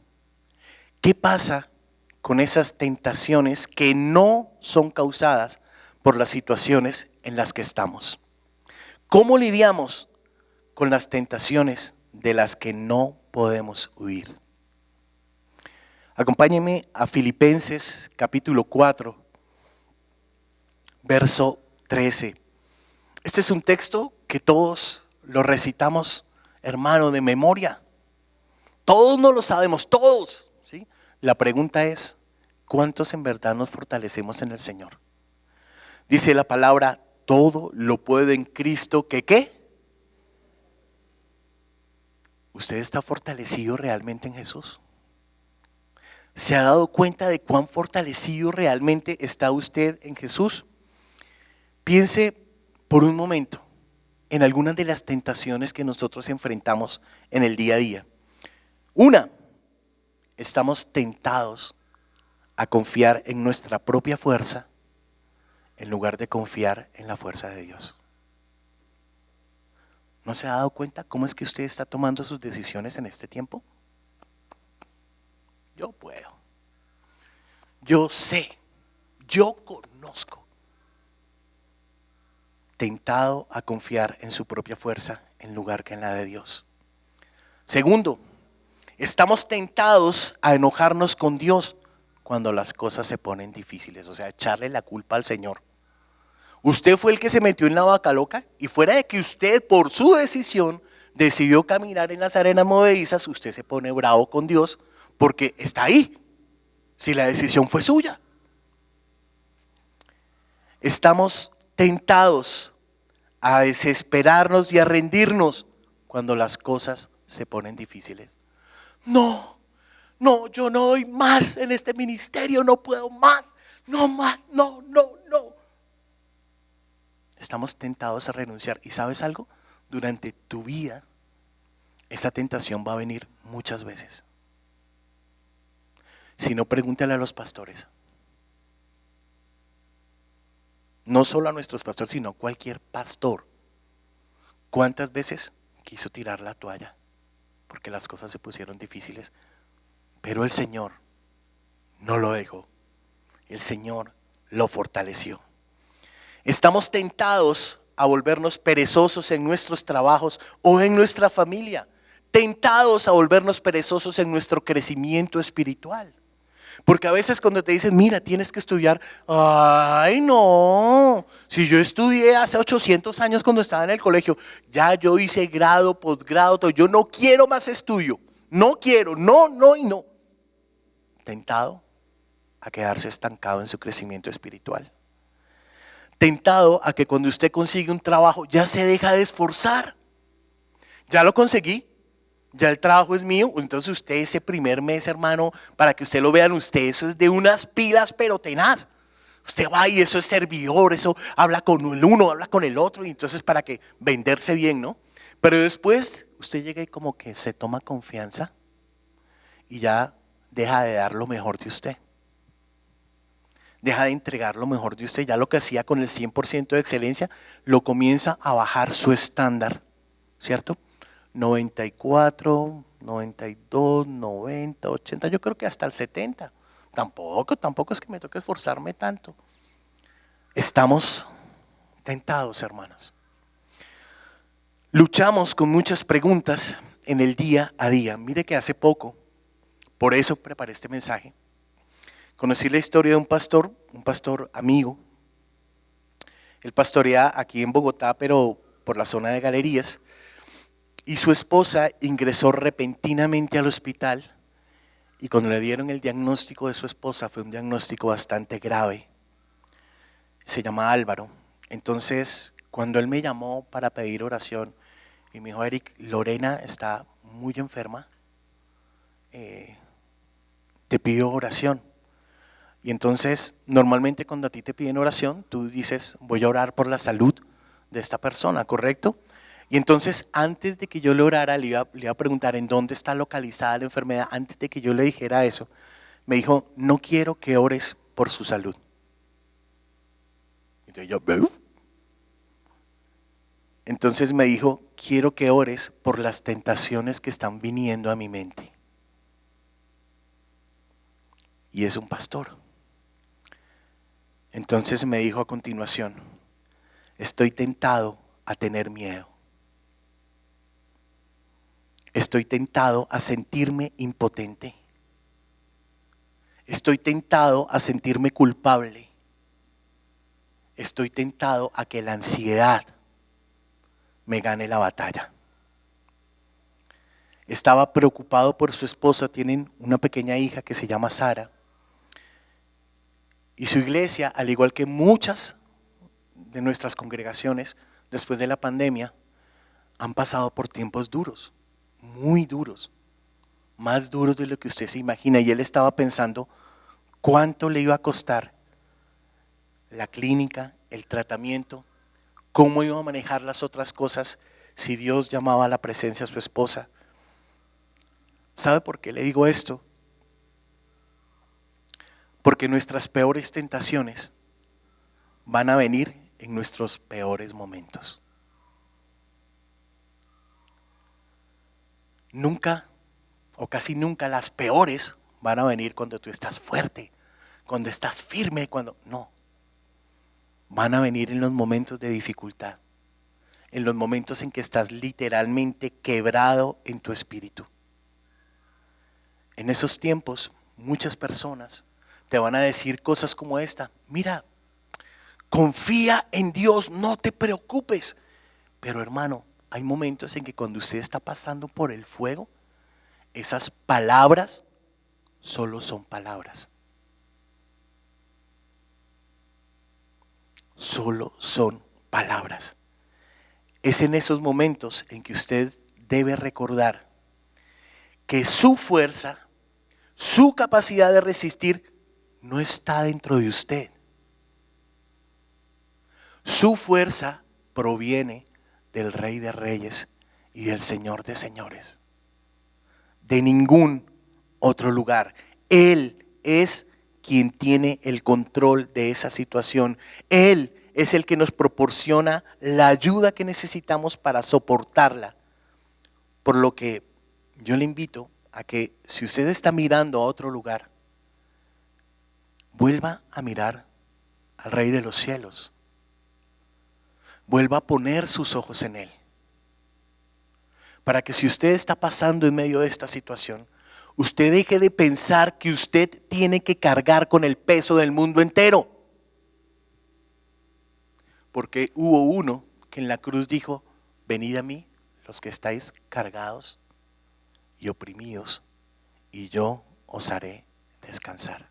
¿Qué pasa con esas tentaciones que no son causadas por las situaciones en las que estamos? ¿Cómo lidiamos con las tentaciones de las que no podemos huir? Acompáñenme a Filipenses capítulo 4, verso 13. Este es un texto que todos lo recitamos, hermano, de memoria. Todos no lo sabemos, todos, ¿sí? La pregunta es, ¿cuántos en verdad nos fortalecemos en el Señor? Dice la palabra, todo lo puedo en Cristo, ¿que qué? ¿Usted está fortalecido realmente en Jesús? ¿Se ha dado cuenta de cuán fortalecido realmente está usted en Jesús? Piense por un momento en algunas de las tentaciones que nosotros enfrentamos en el día a día. Una, estamos tentados a confiar en nuestra propia fuerza en lugar de confiar en la fuerza de Dios. ¿No se ha dado cuenta cómo es que usted está tomando sus decisiones en este tiempo? Yo puedo. Yo sé. Yo conozco. Tentado a confiar en su propia fuerza en lugar que en la de Dios. Segundo, estamos tentados a enojarnos con Dios cuando las cosas se ponen difíciles, o sea, echarle la culpa al Señor. Usted fue el que se metió en la vaca loca y fuera de que usted por su decisión decidió caminar en las arenas movedizas, usted se pone bravo con Dios porque está ahí, si la decisión fue suya. Estamos tentados a desesperarnos y a rendirnos cuando las cosas se ponen difíciles. No, yo no doy más en este ministerio, no puedo más, no más, no. Estamos tentados a renunciar. ¿Y sabes algo? Durante tu vida, esta tentación va a venir muchas veces. Si no, pregúntale a los pastores. No solo a nuestros pastores, sino a cualquier pastor. ¿Cuántas veces quiso tirar la toalla? Porque las cosas se pusieron difíciles. Pero el Señor no lo dejó. El Señor lo fortaleció. Estamos tentados a volvernos perezosos en nuestros trabajos o en nuestra familia. Tentados a volvernos perezosos en nuestro crecimiento espiritual. Porque a veces cuando te dicen, mira, tienes que estudiar, ay no, si yo estudié hace 800 años cuando estaba en el colegio, ya yo hice grado, posgrado, todo, yo no quiero más estudio, no quiero, no y no. Tentado a quedarse estancado en su crecimiento espiritual. tentado a que cuando usted consigue un trabajo ya se deja de esforzar. Ya lo conseguí, ya el trabajo es mío. Entonces usted ese primer mes, hermano, para que usted lo vean usted, eso es de unas pilas pero tenaz. Usted va y eso es servidor, eso habla con el uno, habla con el otro, y entonces para que venderse bien, ¿no? Pero después usted llega y como que se toma confianza y ya deja de dar lo mejor de usted. Deja de entregar lo mejor de usted. Ya lo que hacía con el 100% de excelencia, lo comienza a bajar su estándar, ¿cierto? 94, 92, 90, 80, yo creo que hasta el 70. Tampoco es que me toque esforzarme tanto. Estamos tentados, hermanos. Luchamos con muchas preguntas en el día a día. Mire que hace poco, por eso preparé este mensaje, conocí la historia de un pastor amigo. Él pastorea aquí en Bogotá, pero por la zona de Galerías. Y su esposa ingresó repentinamente al hospital. Y cuando le dieron el diagnóstico de su esposa, fue un diagnóstico bastante grave. Se llama Álvaro. Entonces, cuando él me llamó para pedir oración, y me dijo: Eric, Lorena está muy enferma, te pido oración. Y entonces, normalmente cuando a ti te piden oración, tú dices: voy a orar por la salud de esta persona, ¿correcto? Y entonces, antes de que yo le orara, le iba a preguntar en dónde está localizada la enfermedad. Antes de que yo le dijera eso, me dijo: no quiero que ores por su salud. Entonces yo, ¿eh? Entonces me dijo: quiero que ores por las tentaciones que están viniendo a mi mente. Y es un pastor. Entonces me dijo a continuación: estoy tentado a tener miedo. Estoy tentado a sentirme impotente. Estoy tentado a sentirme culpable. Estoy tentado a que la ansiedad me gane la batalla. Estaba preocupado por su esposa. Tienen una pequeña hija que se llama Sara. Y su iglesia, al igual que muchas de nuestras congregaciones, después de la pandemia, han pasado por tiempos duros, muy duros, más duros de lo que usted se imagina. Y él estaba pensando cuánto le iba a costar la clínica, el tratamiento, cómo iba a manejar las otras cosas si Dios llamaba a la presencia a su esposa. ¿Sabe por qué le digo esto? Porque nuestras peores tentaciones van a venir en nuestros peores momentos. Nunca o casi nunca las peores van a venir cuando tú estás fuerte, cuando estás firme, no. Van a venir en los momentos de dificultad, en los momentos en que estás literalmente quebrado en tu espíritu. En esos tiempos, muchas personas te van a decir cosas como esta: mira, confía en Dios, no te preocupes. Pero hermano, hay momentos en que cuando usted está pasando por el fuego, esas palabras solo son palabras. Solo son palabras. Es en esos momentos en que usted debe recordar que su fuerza, su capacidad de resistir no está dentro de usted. Su fuerza proviene del Rey de Reyes y del Señor de Señores. De ningún otro lugar. Él es quien tiene el control de esa situación. Él es el que nos proporciona la ayuda que necesitamos para soportarla. Por lo que yo le invito a que, si usted está mirando a otro lugar, vuelva a mirar al Rey de los cielos. Vuelva a poner sus ojos en Él. Para que si usted está pasando en medio de esta situación, usted deje de pensar que usted tiene que cargar con el peso del mundo entero. Porque hubo uno que en la cruz dijo: venid a mí los que estáis cargados y oprimidos, y yo os haré descansar.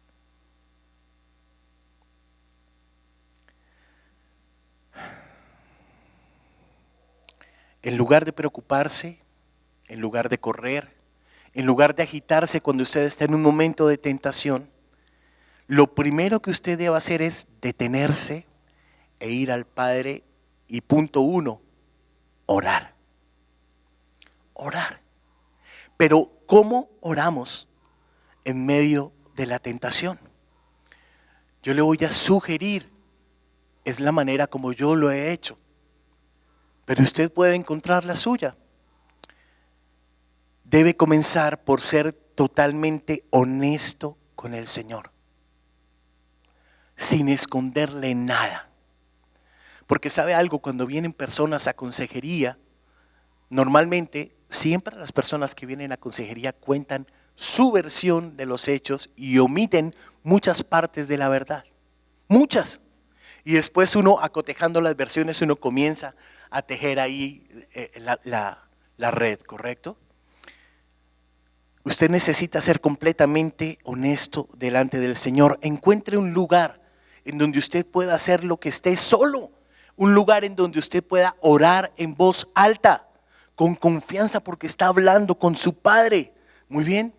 En lugar de preocuparse, en lugar de correr, en lugar de agitarse cuando usted está en un momento de tentación, lo primero que usted debe hacer es detenerse e ir al Padre y punto uno, orar. Orar. Pero ¿cómo oramos en medio de la tentación? Yo le voy a sugerir, es la manera como yo lo he hecho, pero usted puede encontrar la suya. Debe comenzar por ser totalmente honesto con el Señor, sin esconderle nada. Porque sabe algo, cuando vienen personas a consejería, normalmente siempre las personas que vienen a consejería cuentan su versión de los hechos y omiten muchas partes de la verdad, muchas. Y después uno, acotejando las versiones, uno comienza a tejer ahí la red, ¿correcto? Usted necesita ser completamente honesto delante del Señor. Encuentre un lugar en donde usted pueda hacer lo que esté solo. Un lugar en donde usted pueda orar en voz alta, con confianza porque está hablando con su Padre. Muy bien.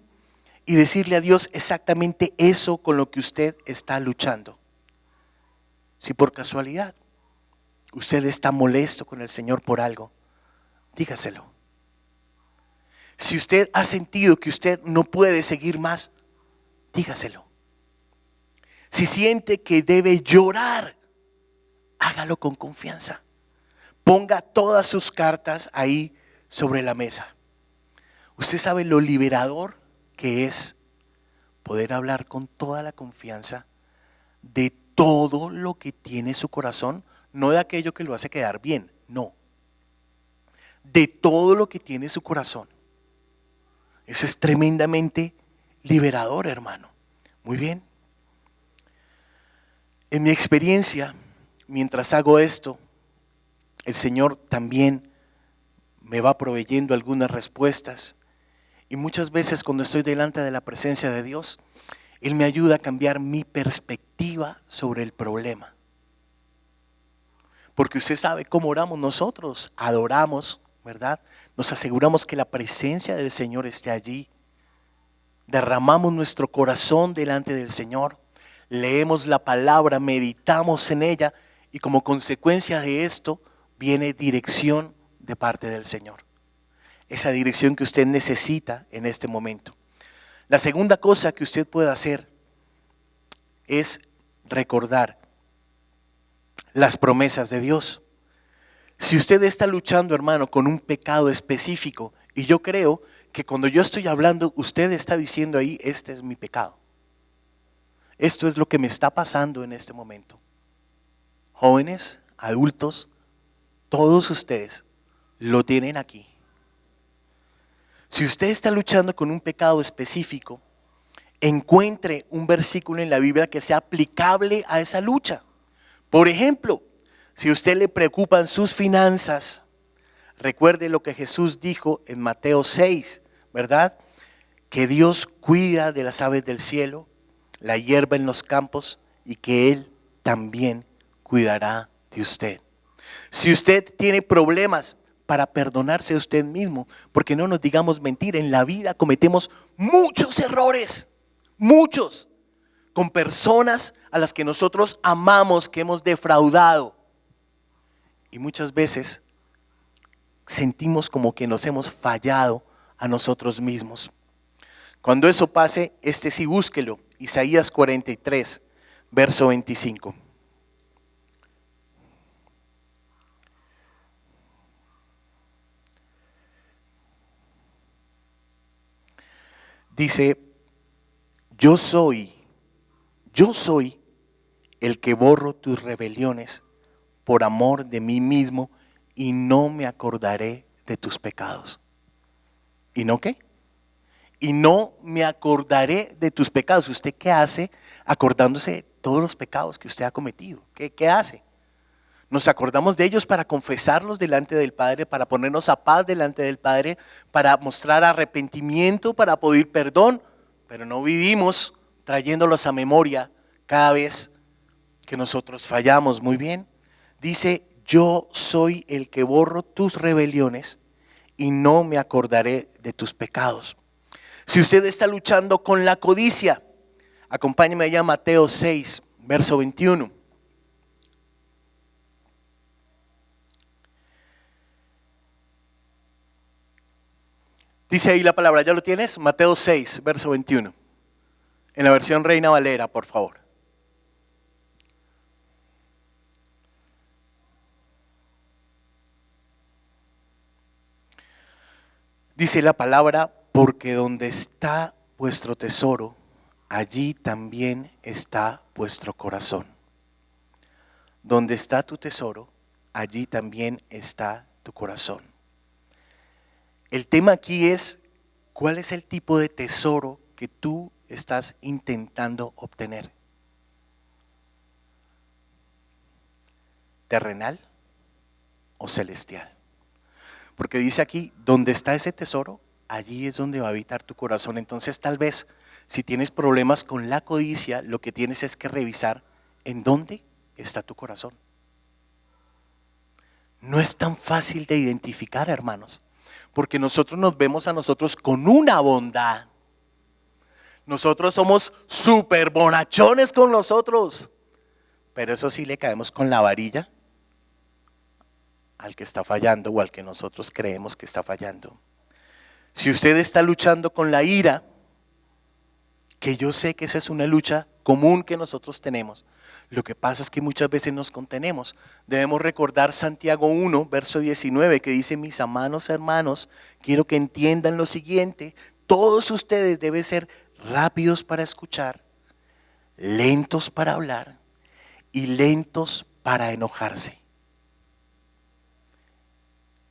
Y decirle a Dios exactamente eso con lo que usted está luchando. Si por casualidad usted está molesto con el Señor por algo, dígaselo. Si usted ha sentido que usted no puede seguir más, dígaselo. Si siente que debe llorar, hágalo con confianza. Ponga todas sus cartas ahí sobre la mesa. Usted sabe lo liberador que es poder hablar con toda la confianza de todo lo que tiene su corazón, no de aquello que lo hace quedar bien, no. De todo lo que tiene su corazón. Eso es tremendamente liberador, hermano. Muy bien. En mi experiencia, mientras hago esto, el Señor también me va proveyendo algunas respuestas. Y muchas veces cuando estoy delante de la presencia de Dios, Él me ayuda a cambiar mi perspectiva sobre el problema. Porque usted sabe cómo oramos nosotros, adoramos, ¿verdad? Nos aseguramos que la presencia del Señor esté allí. Derramamos nuestro corazón delante del Señor, leemos la palabra, meditamos en ella y como consecuencia de esto viene dirección de parte del Señor. Esa dirección que usted necesita en este momento. La segunda cosa que usted puede hacer es recordar las promesas de Dios. Si usted está luchando, hermano, con un pecado específico, y yo creo que cuando yo estoy hablando, usted está diciendo ahí, este es mi pecado. Esto es lo que me está pasando en este momento. Jóvenes, adultos, todos ustedes lo tienen aquí. Si usted está luchando con un pecado específico, encuentre un versículo en la Biblia que sea aplicable a esa lucha. Por ejemplo, si a usted le preocupan sus finanzas, recuerde lo que Jesús dijo en Mateo 6, ¿verdad? Que Dios cuida de las aves del cielo, la hierba en los campos y que Él también cuidará de usted. Si usted tiene problemas para perdonarse a usted mismo, porque no nos digamos mentira, en la vida cometemos muchos errores, muchos, con personas a las que nosotros amamos, que hemos defraudado. Y muchas veces sentimos como que nos hemos fallado a nosotros mismos. Cuando eso pase, sí búsquelo, Isaías 43, verso 25. Dice, yo soy el que borro tus rebeliones por amor de mí mismo y no me acordaré de tus pecados. ¿Y no qué? Y no me acordaré de tus pecados. ¿Usted qué hace acordándose de todos los pecados que usted ha cometido? ¿Qué hace? Nos acordamos de ellos para confesarlos delante del Padre, para ponernos a paz delante del Padre, para mostrar arrepentimiento, para pedir perdón, pero no vivimos trayéndolos a memoria cada vez que nosotros fallamos. Muy bien, dice, yo soy el que borro tus rebeliones y no me acordaré de tus pecados. Si usted está luchando con la codicia, acompáñeme allá a Mateo 6, verso 21. Dice ahí la palabra, ¿ya lo tienes? Mateo 6, verso 21. En la versión Reina Valera, por favor. Dice la palabra, porque donde está vuestro tesoro, allí también está vuestro corazón. Donde está tu tesoro, allí también está tu corazón. El tema aquí es, ¿cuál es el tipo de tesoro que tú estás intentando obtener? ¿Terrenal o celestial? Porque dice aquí, donde está ese tesoro, allí es donde va a habitar tu corazón. Entonces tal vez, si tienes problemas con la codicia, lo que tienes es que revisar en dónde está tu corazón. No es tan fácil de identificar, hermanos, porque nosotros nos vemos a nosotros con una bondad. Nosotros somos súper bonachones con nosotros, pero eso sí le caemos con la varilla al que está fallando o al que nosotros creemos que está fallando. Si usted está luchando con la ira, que yo sé que esa es una lucha común que nosotros tenemos, lo que pasa es que muchas veces nos contenemos. Debemos recordar Santiago 1, verso 19, que dice, mis amados hermanos, quiero que entiendan lo siguiente, todos ustedes deben ser rápidos para escuchar, lentos para hablar y lentos para enojarse.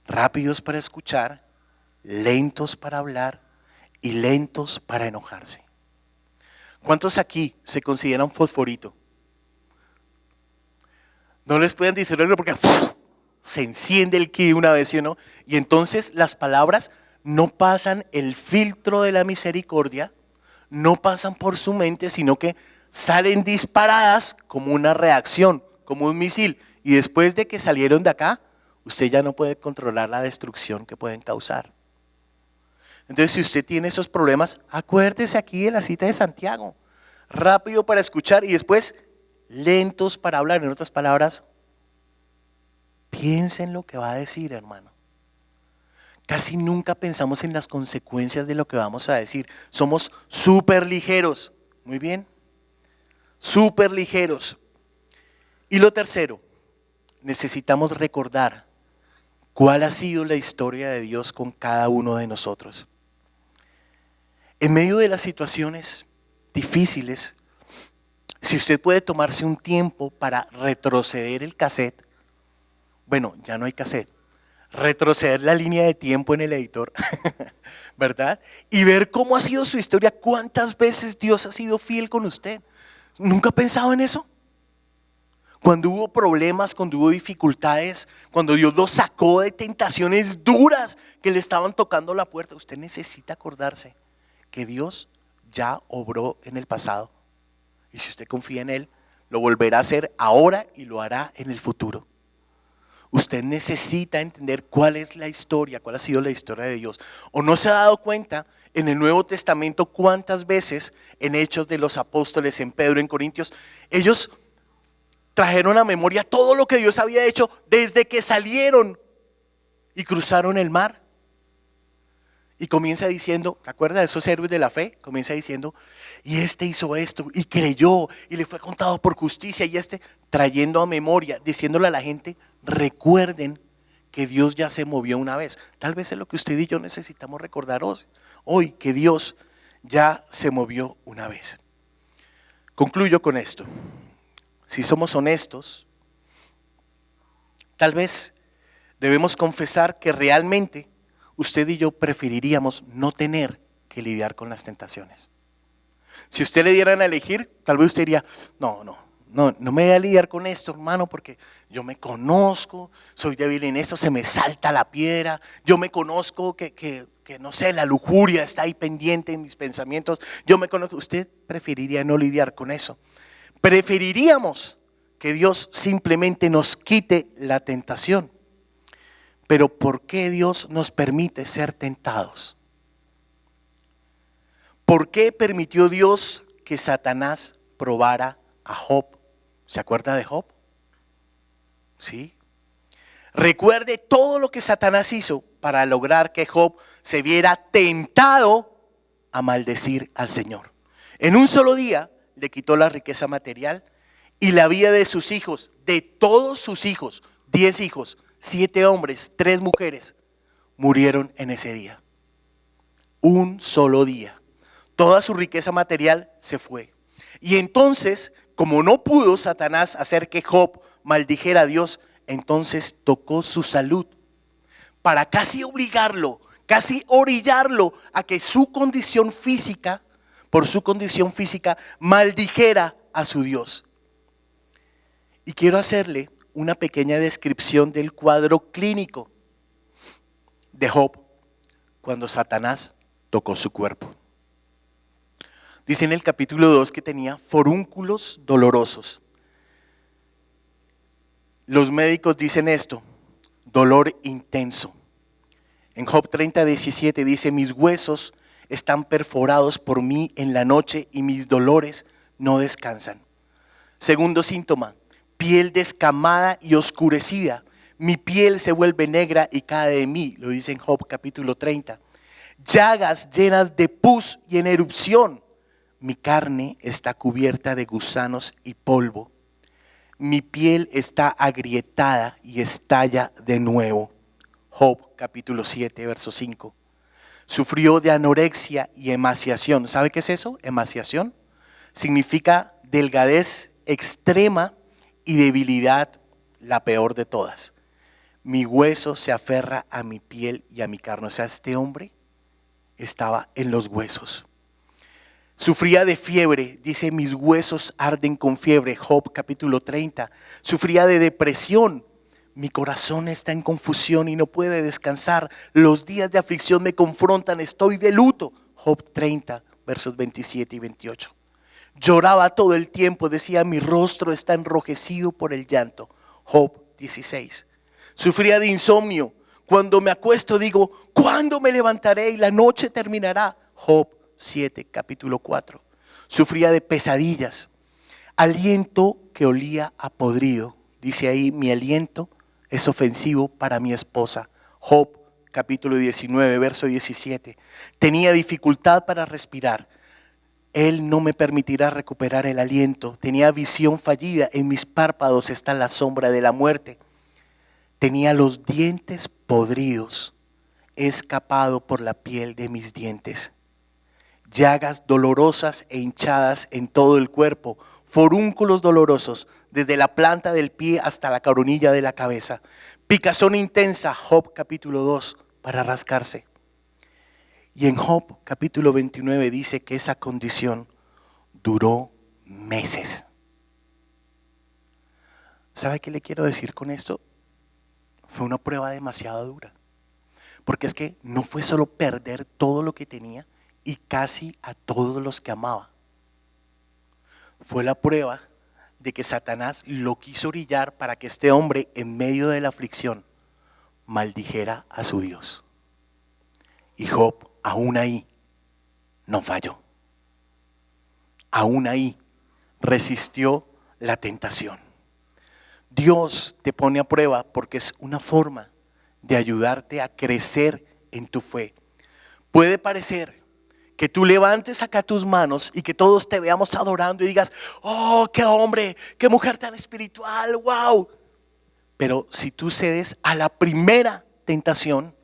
Rápidos para escuchar, lentos para hablar y lentos para enojarse. ¿Cuántos aquí se consideran fosforito? No les pueden decirlo porque se enciende el ki una vez, ¿sí o no? Y entonces las palabras no pasan el filtro de la misericordia, no pasan por su mente, sino que salen disparadas como una reacción, como un misil. Y después de que salieron de acá, usted ya no puede controlar la destrucción que pueden causar. Entonces, si usted tiene esos problemas, acuérdese aquí de la cita de Santiago. Rápido para escuchar y después lentos para hablar. En otras palabras, piensen lo que va a decir, hermano. Casi nunca pensamos en las consecuencias de lo que vamos a decir. Somos súper ligeros. Muy bien. Súper ligeros. Y lo tercero, necesitamos recordar cuál ha sido la historia de Dios con cada uno de nosotros. En medio de las situaciones difíciles, si usted puede tomarse un tiempo para retroceder el cassette, bueno, ya no hay cassette, retroceder la línea de tiempo en el editor, ¿verdad? Y ver cómo ha sido su historia, cuántas veces Dios ha sido fiel con usted. ¿Nunca ha pensado en eso? Cuando hubo problemas, cuando hubo dificultades, cuando Dios lo sacó de tentaciones duras que le estaban tocando la puerta, usted necesita acordarse que Dios ya obró en el pasado. Y si usted confía en Él, lo volverá a hacer ahora y lo hará en el futuro. Usted necesita entender cuál es la historia, cuál ha sido la historia de Dios. ¿O no se ha dado cuenta en el Nuevo Testamento cuántas veces en Hechos de los Apóstoles, en Pedro, en Corintios, ellos trajeron a memoria todo lo que Dios había hecho desde que salieron y cruzaron el mar? Y comienza diciendo, ¿te acuerdas de esos héroes de la fe? Comienza diciendo, y este hizo esto, y creyó, y le fue contado por justicia, y trayendo a memoria, diciéndole a la gente, recuerden que Dios ya se movió una vez. Tal vez es lo que usted y yo necesitamos recordar hoy, que Dios ya se movió una vez. Concluyo con esto. Si somos honestos, tal vez debemos confesar que realmente usted y yo preferiríamos no tener que lidiar con las tentaciones. Si usted le dieran a elegir, tal vez usted diría, no me voy a lidiar con esto, hermano, porque yo me conozco, soy débil en esto, se me salta la piedra, yo me conozco que no sé, la lujuria está ahí pendiente en mis pensamientos, yo me conozco. Usted preferiría no lidiar con eso. Preferiríamos que Dios simplemente nos quite la tentación. Pero ¿por qué Dios nos permite ser tentados? ¿Por qué permitió Dios que Satanás probara a Job? ¿Se acuerda de Job? Sí. Recuerde todo lo que Satanás hizo para lograr que Job se viera tentado a maldecir al Señor. En un solo día le quitó la riqueza material y la vida de sus hijos, de todos sus hijos, 10 hijos, 7 hombres, 3 mujeres, murieron en ese día. Un solo día. Toda su riqueza material se fue. Y entonces, como no pudo Satanás hacer que Job maldijera a Dios, entonces tocó su salud para casi obligarlo, casi orillarlo a que su condición física, por su condición física, maldijera a su Dios. Y quiero hacerle una pequeña descripción del cuadro clínico de Job cuando Satanás tocó su cuerpo. Dice en el capítulo 2 que tenía forúnculos dolorosos. Los médicos dicen esto, dolor intenso. En Job 30:17 dice, mis huesos están perforados por mí en la noche y mis dolores no descansan. Segundo síntoma, piel descamada y oscurecida. Mi piel se vuelve negra y cae de mí, lo dice en Job capítulo 30. Llagas llenas de pus y en erupción. Mi carne está cubierta de gusanos y polvo. Mi piel está agrietada y estalla de nuevo. Job capítulo 7, verso 5. Sufrió de anorexia y emaciación. ¿Sabe qué es eso? Emaciación significa delgadez extrema y debilidad, la peor de todas. Mi hueso se aferra a mi piel y a mi carne. O sea, este hombre estaba en los huesos. Sufría de fiebre, dice, mis huesos arden con fiebre, Job capítulo 30. Sufría de depresión, mi corazón está en confusión y no puede descansar. Los días de aflicción me confrontan, estoy de luto, Job 30, versos 27 y 28. Lloraba todo el tiempo, decía, mi rostro está enrojecido por el llanto, Job 16. Sufría de insomnio, cuando me acuesto digo, ¿cuándo me levantaré y la noche terminará? Job 7, capítulo 4. Sufría de pesadillas, aliento que olía a podrido. Dice ahí, mi aliento es ofensivo para mi esposa. Job capítulo 19, verso 17. Tenía dificultad para respirar. Él no me permitirá recuperar el aliento. Tenía visión fallida. En mis párpados está la sombra de la muerte. Tenía los dientes podridos. He escapado por la piel de mis dientes. Llagas dolorosas e hinchadas en todo el cuerpo, forúnculos dolorosos desde la planta del pie hasta la coronilla de la cabeza, picazón intensa, Job capítulo 2, para rascarse. Y en Job capítulo 29 dice que esa condición duró meses. ¿Sabe qué le quiero decir con esto? Fue una prueba demasiado dura, porque es que no fue solo perder todo lo que tenía y casi a todos los que amaba. Fue la prueba de que Satanás lo quiso orillar para que este hombre en medio de la aflicción maldijera a su Dios. Y Job aún ahí no falló. Aún ahí resistió la tentación. Dios te pone a prueba porque es una forma de ayudarte a crecer en tu fe. Puede parecer que tú levantes acá tus manos y que todos te veamos adorando y digas, oh, qué hombre, qué mujer tan espiritual, wow. Pero si tú cedes a la primera tentación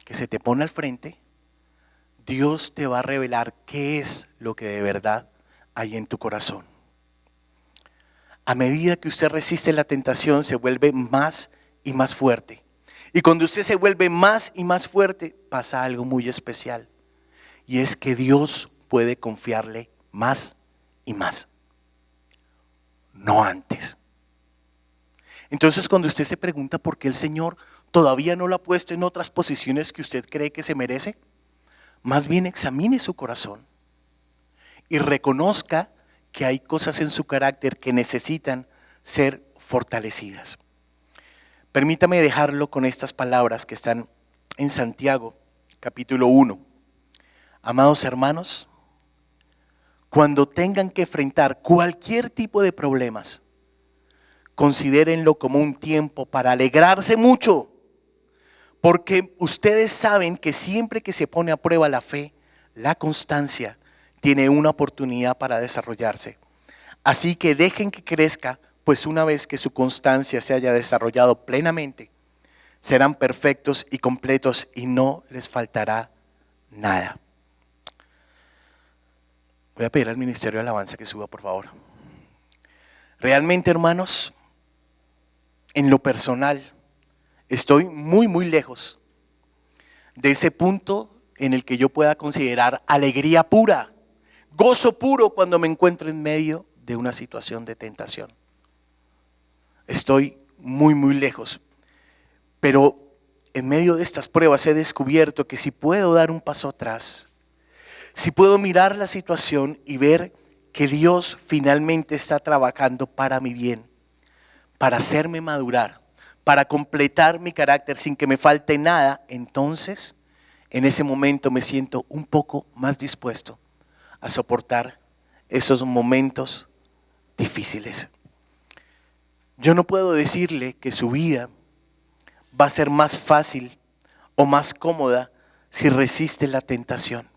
que se te pone al frente, Dios te va a revelar qué es lo que de verdad hay en tu corazón. A medida que usted resiste la tentación, se vuelve más y más fuerte. Y cuando usted se vuelve más y más fuerte, pasa algo muy especial. Y es que Dios puede confiarle más y más. No antes. Entonces, cuando usted se pregunta por qué el Señor todavía no lo ha puesto en otras posiciones que usted cree que se merece, más bien examine su corazón y reconozca que hay cosas en su carácter que necesitan ser fortalecidas. Permítame dejarlo con estas palabras que están en Santiago, capítulo 1. Amados hermanos, cuando tengan que enfrentar cualquier tipo de problemas, considérenlo como un tiempo para alegrarse mucho, porque ustedes saben que siempre que se pone a prueba la fe, la constancia tiene una oportunidad para desarrollarse. Así que dejen que crezca, pues una vez que su constancia se haya desarrollado plenamente, serán perfectos y completos y no les faltará nada. Voy a pedir al Ministerio de Alabanza que suba, por favor. Realmente, hermanos, en lo personal, estoy muy lejos de ese punto en el que yo pueda considerar alegría pura, gozo puro cuando me encuentro en medio de una situación de tentación. Estoy muy lejos, pero en medio de estas pruebas he descubierto que si puedo dar un paso atrás, si puedo mirar la situación y ver que Dios finalmente está trabajando para mi bien, para hacerme madurar, para completar mi carácter sin que me falte nada, entonces en ese momento me siento un poco más dispuesto a soportar esos momentos difíciles. Yo no puedo decirle que su vida va a ser más fácil o más cómoda si resiste la tentación.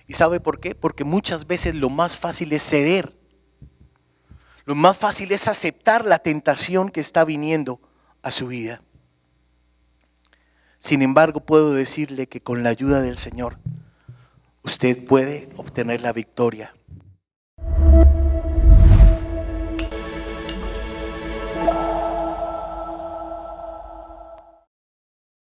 ¿Y sabe por qué? Porque muchas veces lo más fácil es ceder. Lo más fácil es aceptar la tentación que está viniendo a su vida. Sin embargo, puedo decirle que con la ayuda del Señor, usted puede obtener la victoria